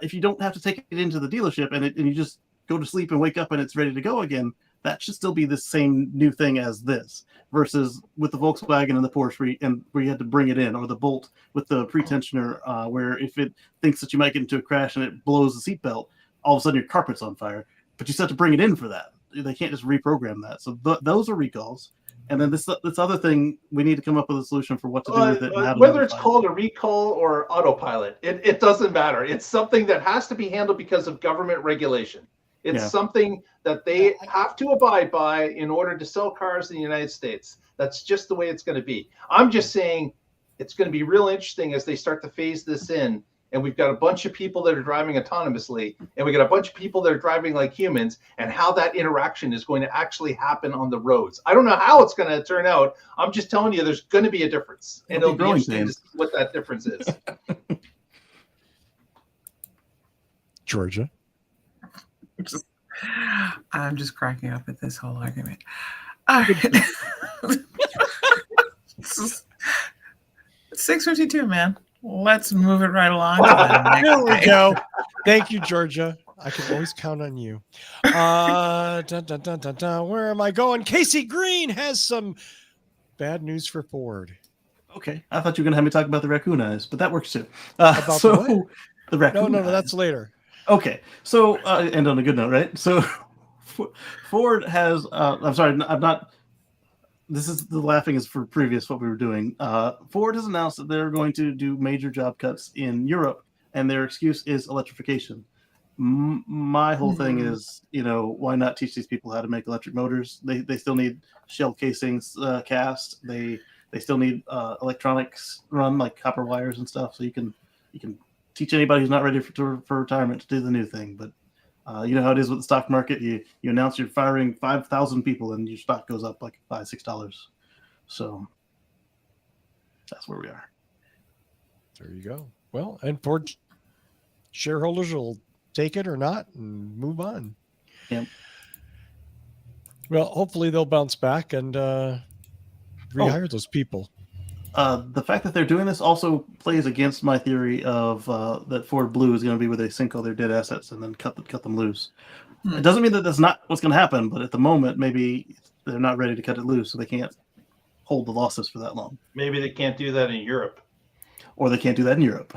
If you don't have to take it into the dealership and you just go to sleep and wake up and it's ready to go again, that should still be the same new thing as this. Versus with the Volkswagen and the Porsche, where you had to bring it in, or the Bolt with the pretensioner, where if it thinks that you might get into a crash and it blows the seatbelt, all of a sudden your carpet's on fire. But you still have to bring it in for that. They can't just reprogram that. So those are recalls. And then this other thing, we need to come up with a solution for what to do with it. And whether it's called a recall or autopilot, it doesn't matter. It's something that has to be handled because of government regulation. It's Yeah. something that they have to abide by in order to sell cars in the United States. That's just the way it's going to be. I'm just saying it's going to be real interesting as they start to phase this in. And we've got a bunch of people that are driving autonomously, and we got a bunch of people that are driving like humans, and how that interaction is going to actually happen on the roads. I don't know how it's going to turn out. I'm just telling you, there's going to be a difference, and it'll be interesting to see what that difference is. Georgia. I'm just cracking up at this whole argument. All right. 6:52, man. Let's move it right along. To the next There we guy. go. Thank you, Georgia. I can always count on you. Dun, dun, dun, dun, dun. Where am I going? Casey Green has some bad news for Ford. Okay, I thought you were going to have me talk about the raccoon eyes, but that works too. About the what? The raccoon No, eyes. that's later. Okay, so and on a good note, right? So Ford has. I'm sorry, I'm not. This is the laughing is for previous what we were doing. Ford has announced that they're going to do major job cuts in Europe, and their excuse is electrification. My whole thing is, why not teach these people how to make electric motors? They still need shell casings cast. They still need electronics run, like copper wires and stuff. So you can teach anybody who's not ready for retirement to do the new thing. But you know how it is with the stock market. You announce you're firing 5,000 people, and your stock goes up like $5-6. So that's where we are. There you go. Well, and Ford shareholders will take it or not and move on. Yep. Well, hopefully they'll bounce back and rehire those people. The fact that they're doing this also plays against my theory of that Ford Blue is going to be where they sink all their dead assets and then cut them loose. It doesn't mean that that's not what's going to happen, but at the moment, maybe they're not ready to cut it loose, so they can't hold the losses for that long. Maybe they can't do that in Europe. Or they can't do that in Europe.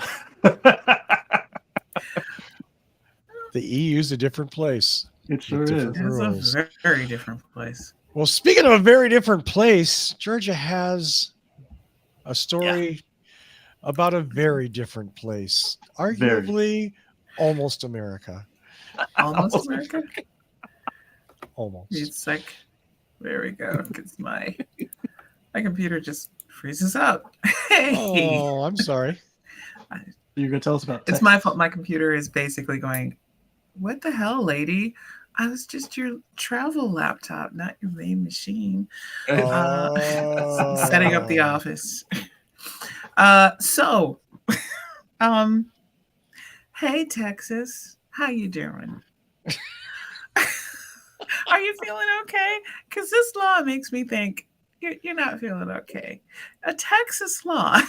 The EU is a different place. It sure Different is. rules. It's a very different place. Well, speaking of a very different place, Georgia has a story about a very different place. Arguably, almost America. Almost America. Almost. It's like, there we go. Because my computer just freezes up. Hey, Oh, I'm sorry. You're going to tell us about it's my fault. My computer is basically going, what the hell, lady? I was just your travel laptop, not your main machine. Setting up the office. Hey, Texas, how you doing? Are you feeling okay? Because this law makes me think you're not feeling okay. A Texas law.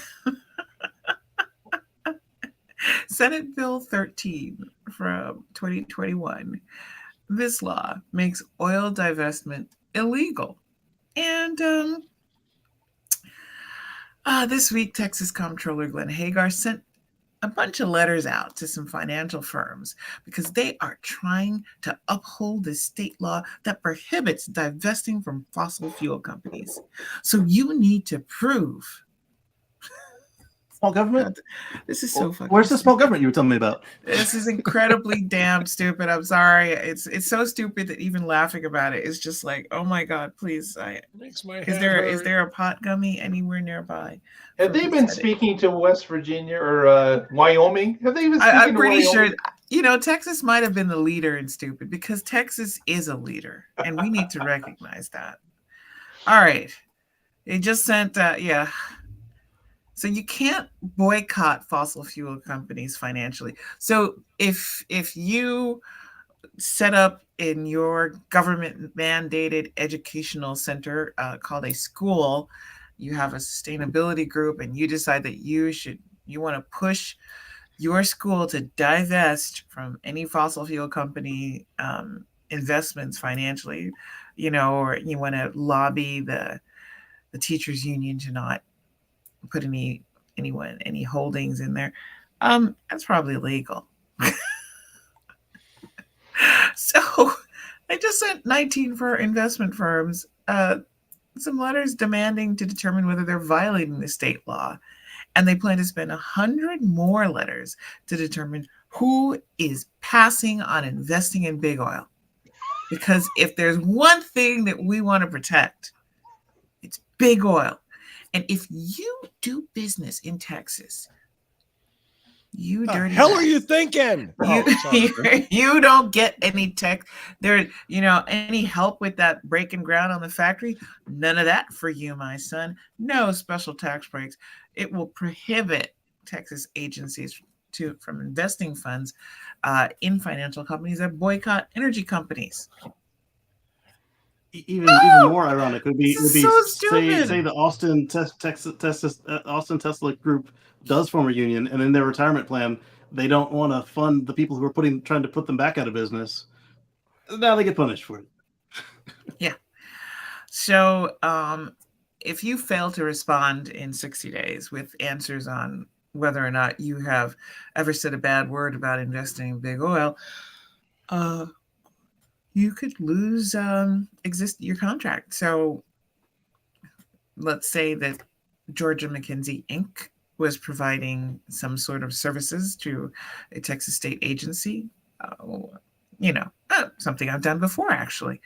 Senate Bill 13 from 2021. This law makes oil divestment illegal. And this week, Texas Comptroller Glenn Hagar sent a bunch of letters out to some financial firms because they are trying to uphold this state law that prohibits divesting from fossil fuel companies. So you need to prove. Small government? This is so fucking Where's the small government you were telling me about? This is incredibly damn stupid. I'm sorry. It's so stupid that even laughing about it is just like, oh my God, please. Makes my Is head there hurt. a pot gummy anywhere nearby? Have they been speaking to West Virginia or Wyoming? Have they been speaking I'm to pretty Wyoming? sure, Texas might have been the leader in stupid because Texas is a leader and we need to recognize that. All right. They just sent, So you can't boycott fossil fuel companies financially. So if you set up in your government mandated educational center called a school, you have a sustainability group and you decide that you want to push your school to divest from any fossil fuel company investments financially, or you want to lobby the teachers union to not put any holdings in there, that's probably illegal. So they just sent 19 for investment firms some letters demanding to determine whether they're violating the state law, and they plan to spend 100 more letters to determine who is passing on investing in big oil. Because if there's one thing that we want to protect, it's big oil. And if you do business in Texas, you The dirty hell rat, are you thinking? you, Oh, sorry. you don't get any tech there, any help with that breaking ground on the factory. None of that for you, my son. No special tax breaks. It will prohibit Texas agencies from investing funds in financial companies that boycott energy companies. Even more ironic would be This is so stupid. say the Austin Tesla group does form a union, and in their retirement plan they don't want to fund the people who are trying to put them back out of business. Now they get punished for it. Yeah. So if you fail to respond in 60 days with answers on whether or not you have ever said a bad word about investing in big oil, you could lose your contract. So let's say that Georgia McKinsey Inc. was providing some sort of services to a Texas state agency. Something I've done before, actually,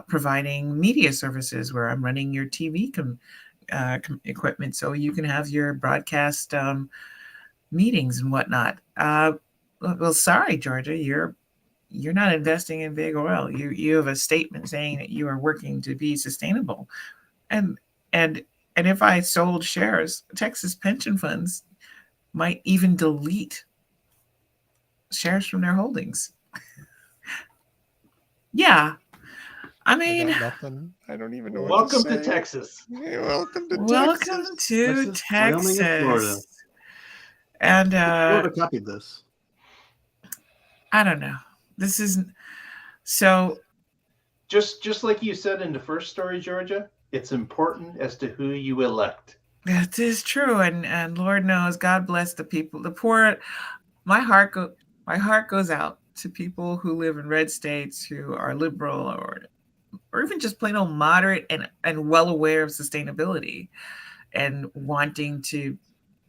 providing media services where I'm running your TV equipment so you can have your broadcast meetings and whatnot. Well, sorry, Georgia, you're not investing in big oil. You have a statement saying that you are working to be sustainable, and if I sold shares, Texas pension funds might even delete shares from their holdings. Yeah, I mean, I got nothing. I don't even know. Welcome what to say. Texas. Yeah, welcome to welcome Texas. to Wyoming, and Florida. Texas. And Florida copied this. I don't know. This is so. Just like you said in the first story, Georgia, it's important as to who you elect. That is true, and Lord knows, God bless the people, the poor. My heart goes out to people who live in red states who are liberal or even just plain old moderate and well aware of sustainability and wanting to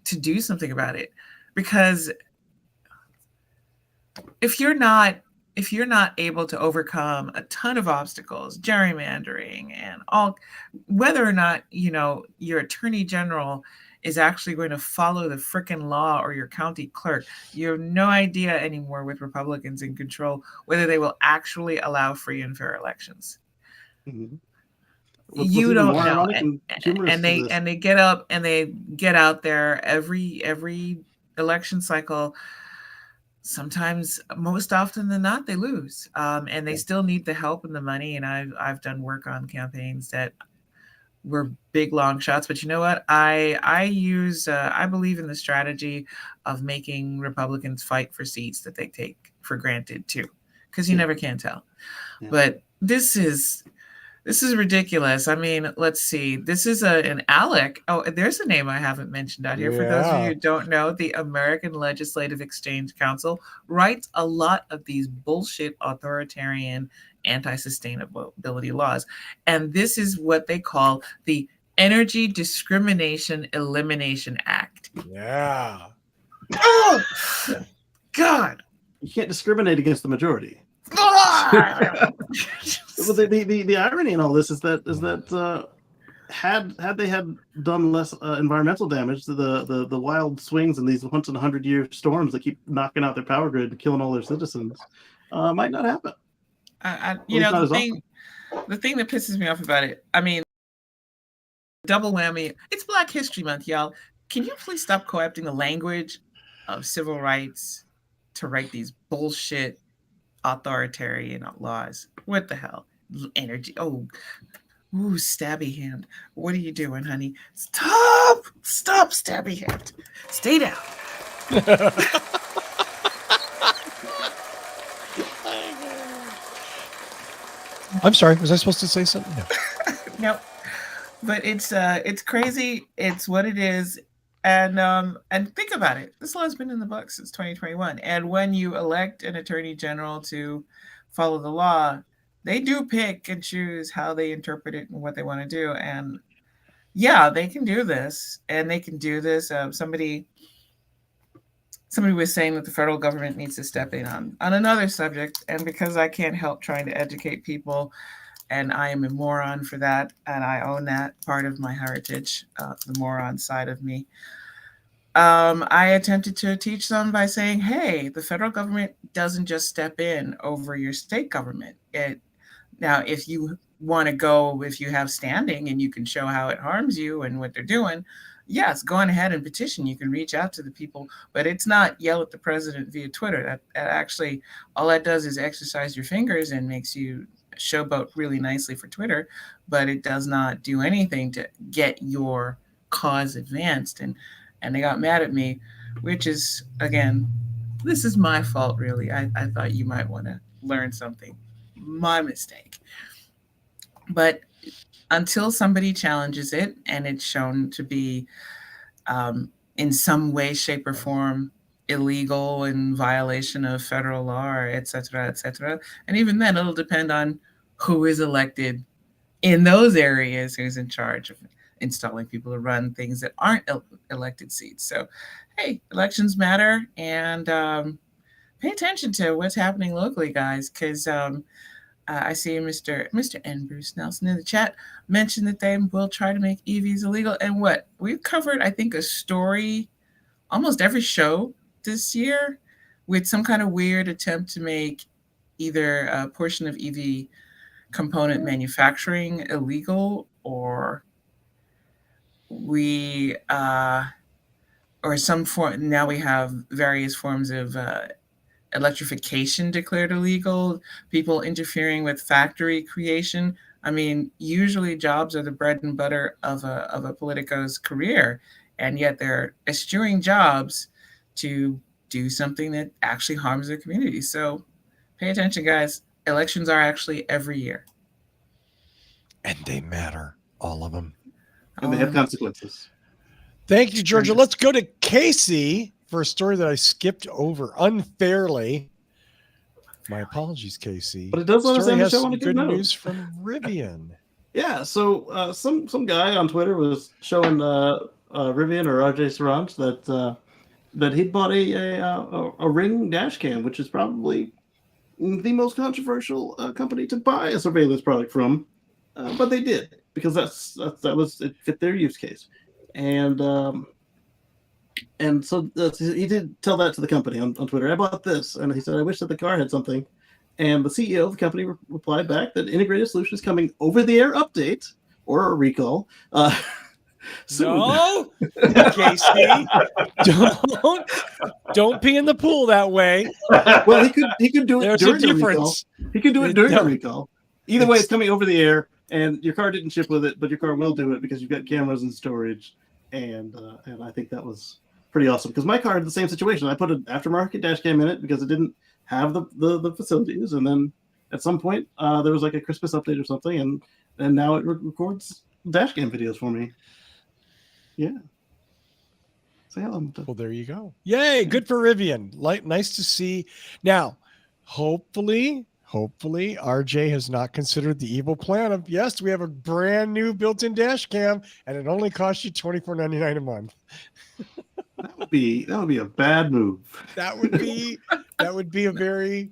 do something about it. Because if you're not able to overcome a ton of obstacles, gerrymandering and all, whether or not, your attorney general is actually going to follow the frickin' law or your county clerk, you have no idea anymore with Republicans in control whether they will actually allow free and fair elections. Mm-hmm. You don't know. And they get up and they get out there every election cycle. Sometimes, most often than not, they lose, and they still need the help and the money. And I've done work on campaigns that were big long shots, but you know what? I believe in the strategy of making Republicans fight for seats that they take for granted too, because you never can tell. Yeah. But this is ridiculous. I mean, let's see. This is an ALEC. Oh, there's a name I haven't mentioned out here. For those of you who don't know, the American Legislative Exchange Council writes a lot of these bullshit authoritarian anti-sustainability laws. And this is what they call the Energy Discrimination Elimination Act. Yeah. Oh, God. You can't discriminate against the majority. Well, the irony in all this is that had they had done less environmental damage to the wild swings and these once in 100-year storms that keep knocking out their power grid and killing all their citizens, might not happen. The thing that pisses me off about it, I mean, double whammy. It's Black History Month, y'all. Can you please stop co-opting the language of civil rights to write these bullshit authoritarian laws? What the hell? Energy. Oh, ooh, stabby hand. What are you doing, honey? Stop, stabby hand. Stay down. I'm sorry. Was I supposed to say something? No. But it's crazy. It's what it is. And think about it. This law has been in the books since 2021. And when you elect an attorney general to follow the law, they do pick and choose how they interpret it and what they want to do. And yeah, they can do this. And they can do this. Somebody somebody was saying that the federal government needs to step in on another subject, and because I can't help trying to educate people, and I am a moron for that, and I own that part of my heritage, the moron side of me. I attempted to teach them by saying, hey, the federal government doesn't just step in over your state government. Now, if you want to go, if you have standing and you can show how it harms you and what they're doing, yes, go on ahead and petition. You can reach out to the people, but it's not yell at the president via Twitter. That actually, all that does is exercise your fingers and makes you showboat really nicely for Twitter, but it does not do anything to get your cause advanced. And they got mad at me, which is, again, this is my fault, really. I thought you might want to learn something. My mistake. But until somebody challenges it and it's shown to be in some way, shape, or form illegal, in violation of federal law, or et cetera, and even then it'll depend on who is elected in those areas, who's in charge of installing people to run things that aren't elected seats. So, hey, elections matter, and pay attention to what's happening locally, guys, because I see Mr. N. Bruce Nelson in the chat mentioned that they will try to make EVs illegal. And what we've covered, I think, a story almost every show this year with some kind of weird attempt to make either a portion of EV component manufacturing illegal, or or some form. Now we have various forms of electrification declared illegal, people interfering with factory creation. I mean, usually jobs are the bread and butter of a politico's career, and yet they're eschewing jobs to do something that actually harms their community. So pay attention, guys. Elections are actually every year. And they matter, all of them. And they have consequences. Thank you, Georgia. Let's go to Kacey for a story that I skipped over unfairly. My apologies, Kacey. But it does let us end the show on a good good note. news from Rivian. Yeah, so some guy on Twitter was showing Rivian or RJ Sarant that he'd bought a Ring dash cam, which is probably the most controversial company to buy a surveillance product from, but they did, because it fit their use case, and so he did tell that to the company on Twitter. I bought this, and he said, I wish that the car had something. And the CEO of the company replied back that integrated solution is coming over-the-air update or a recall. Soon. No, Kacey, don't pee in the pool that way. Well, he could do it There's during a the recall. difference. He could do it during the recall. Either way, it's coming over the air, and your car didn't ship with it, but your car will do it because you've got cameras and storage. And I think that was pretty awesome, because my car had the same situation. I put an aftermarket dash cam in it because it didn't have the facilities, and then at some point there was like a Christmas update or something, and now it records dash cam videos for me. Yeah. So well, there you go. Yay! Good for Rivian. Nice to see. Now, hopefully, RJ has not considered the evil plan of, yes, we have a brand new built-in dash cam, and it only costs you $24.99 a month. That would be a bad move. That would be a very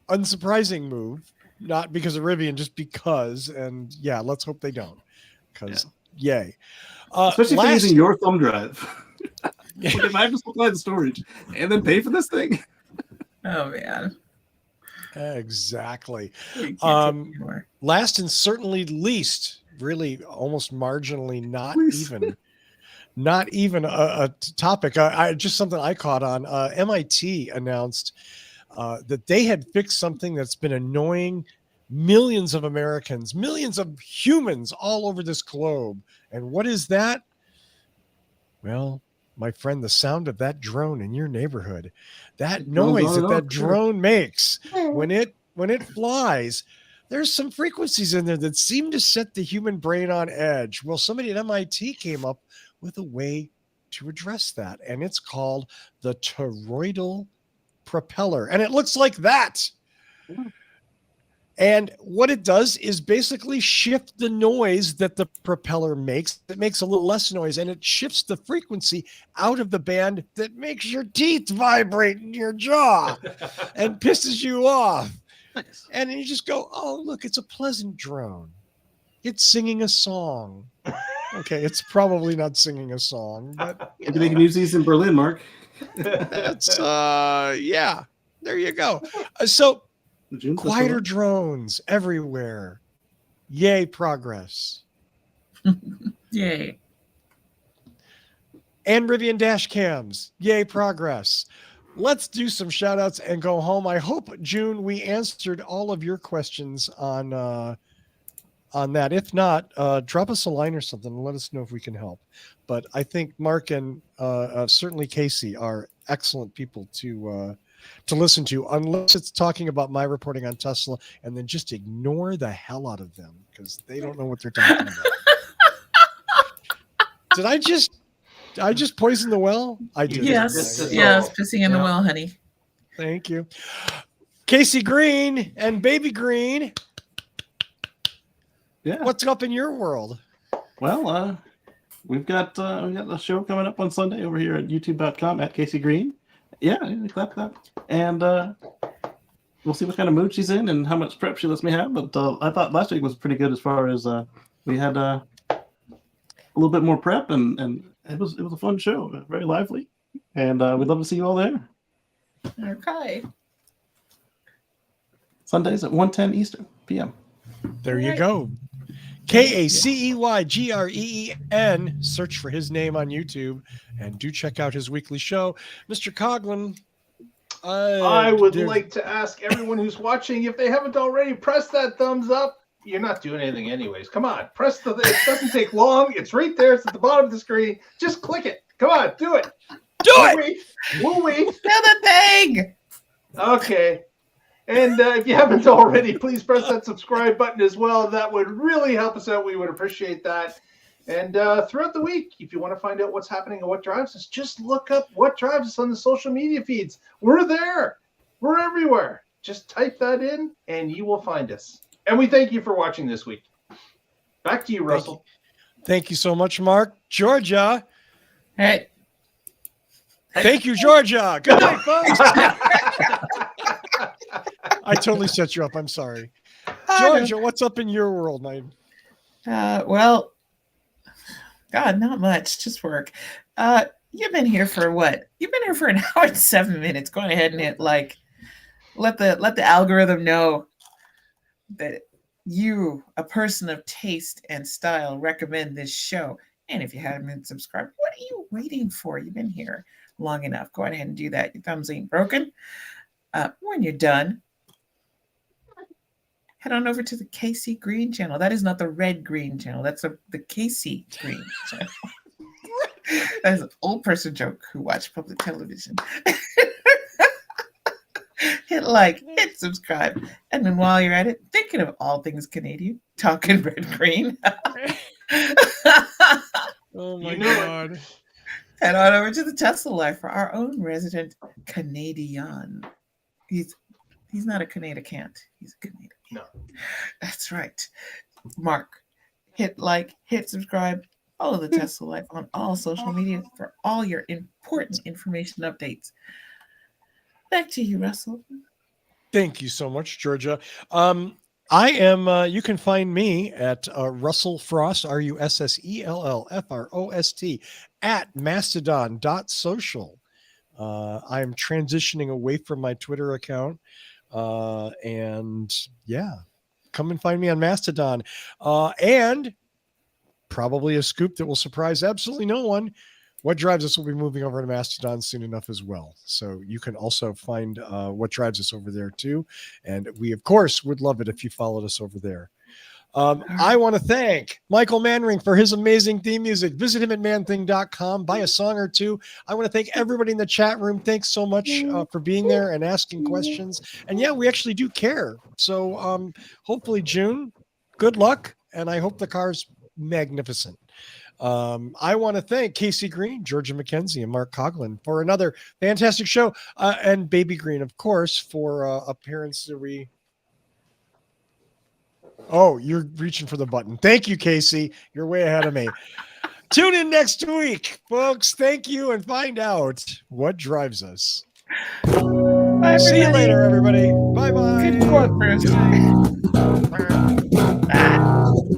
unsurprising move, not because of Rivian, just because. And yeah, let's hope they don't, because yay. Especially if you're using your thumb drive. If I have to supply the storage and then pay for this thing. Oh man. Exactly. Last and certainly least, really almost marginally not even a topic. Just something I caught on. MIT announced that they had fixed something that's been annoying millions of Americans, millions of humans all over this globe. And what is that? Well, my friend, the sound of that drone in your neighborhood, that noise that drone makes when it flies, there's some frequencies in there that seem to set the human brain on edge. Well, somebody at MIT came up with a way to address that, and it's called the toroidal propeller, and it looks like that. And what it does is basically shift the noise that the propeller makes. It makes a little less noise, and it shifts the frequency out of the band that makes your teeth vibrate in your jaw and pisses you off. Nice. And then you just go, oh, look, it's a pleasant drone. It's singing a song. Okay, it's probably not singing a song, but Maybe they can use these in Berlin, Mark. that's, yeah, there you go. So June quieter Festival. drones everywhere. Yay, progress. Yay. And Rivian dash cams. Yay, progress. Let's do some shout outs and go home. I hope, June, we answered all of your questions on that. If not, drop us a line or something and let us know if we can help. But I think Mark and certainly Kacey are excellent people to listen to, unless it's talking about my reporting on Tesla, and then just ignore the hell out of them because they don't know what they're talking about. Did I just poison the well? I did. Yes, It's yes, all- pissing in the yeah. well, honey. Thank you. Casey Green and Baby Green, Yeah. what's up in your world? Well, we've got a show coming up on Sunday over here at youtube.com at Kacey Green. Yeah, clap. And we'll see what kind of mood she's in and how much prep she lets me have. But I thought last week was pretty good as far as we had a little bit more prep, and it was a fun show, very lively. And we'd love to see you all there. Okay. Sundays at 1:10 Eastern p.m. There you Right. go. KACEYGREEN. Search for his name on YouTube and do check out his weekly show. Mr. Coughlin. I would there's- like to ask everyone who's watching, if they haven't already, press that thumbs up. You're not doing anything anyways. Come on, press it doesn't take long. It's right there. It's at the bottom of the screen. Just click it. Come on, do it. Do We'll it! wait. We'll wait. Do the thing. Okay. And if you haven't already, please press that subscribe button as well. That would really help us out. We would appreciate that. And throughout the week, if you want to find out what's happening and what drives us, just look up What Drives Us on the social media feeds. We're there. We're everywhere. Just type that in and you will find us. And we thank you for watching this week. Back to you, Russell. Thank you so much, Mark. Georgia. Hey. Thank you, Georgia. Good night, folks. I totally set you up. I'm sorry. Georgia, what's up in your world, my Well, God, not much. Just work. You've been here for what? You've been here for an hour and 7 minutes. Go ahead and hit like. Let the algorithm know that you, a person of taste and style, recommend this show. And if you haven't been subscribed, what are you waiting for? You've been here long enough. Go ahead and do that. Your thumbs ain't broken. When you're done, head on over to the Kacey Green channel. That is not the Red Green channel. That's the Kacey Green channel. That is an old person joke who watched public television. Hit like, hit subscribe. And then while you're at it, thinking of all things Canadian, talking red green. Oh my You know it. God. Head on over to the Tesla Life for our own resident Canadian. He's not a Canadian. He's a Canadian. No. That's right. Mark, hit like, hit subscribe, follow the Tesla Life on all social media for all your important information updates. Back to you, Russell. Thank you so much, Georgia. I am, you can find me at Russell Frost, RussellFrost, at mastodon.social. I am transitioning away from my Twitter account. And yeah, come and find me on Mastodon. And probably a scoop that will surprise absolutely no one. What Drives Us will be moving over to Mastodon soon enough as well. So you can also find What Drives Us over there too. And we, of course, would love it if you followed us over there. I want to thank Michael Manring for his amazing theme music. Visit him at manthing.com. Buy a song or two. I want to thank everybody in the chat room. Thanks so much for being there and asking questions. And yeah, we actually do care. So hopefully, June, good luck. And I hope the car's magnificent. I want to thank Kacey Green, Georgia McKenzie, and Mark Coughlin for another fantastic show. And Baby Green, of course, for appearance. Oh, you're reaching for the button. Thank you, Kacey. You're way ahead of me. Tune in next week, folks. Thank you, and find out what drives us. Bye, See you everybody. later, everybody. Bye-bye. Good quote, Bruce. Good night. Bye.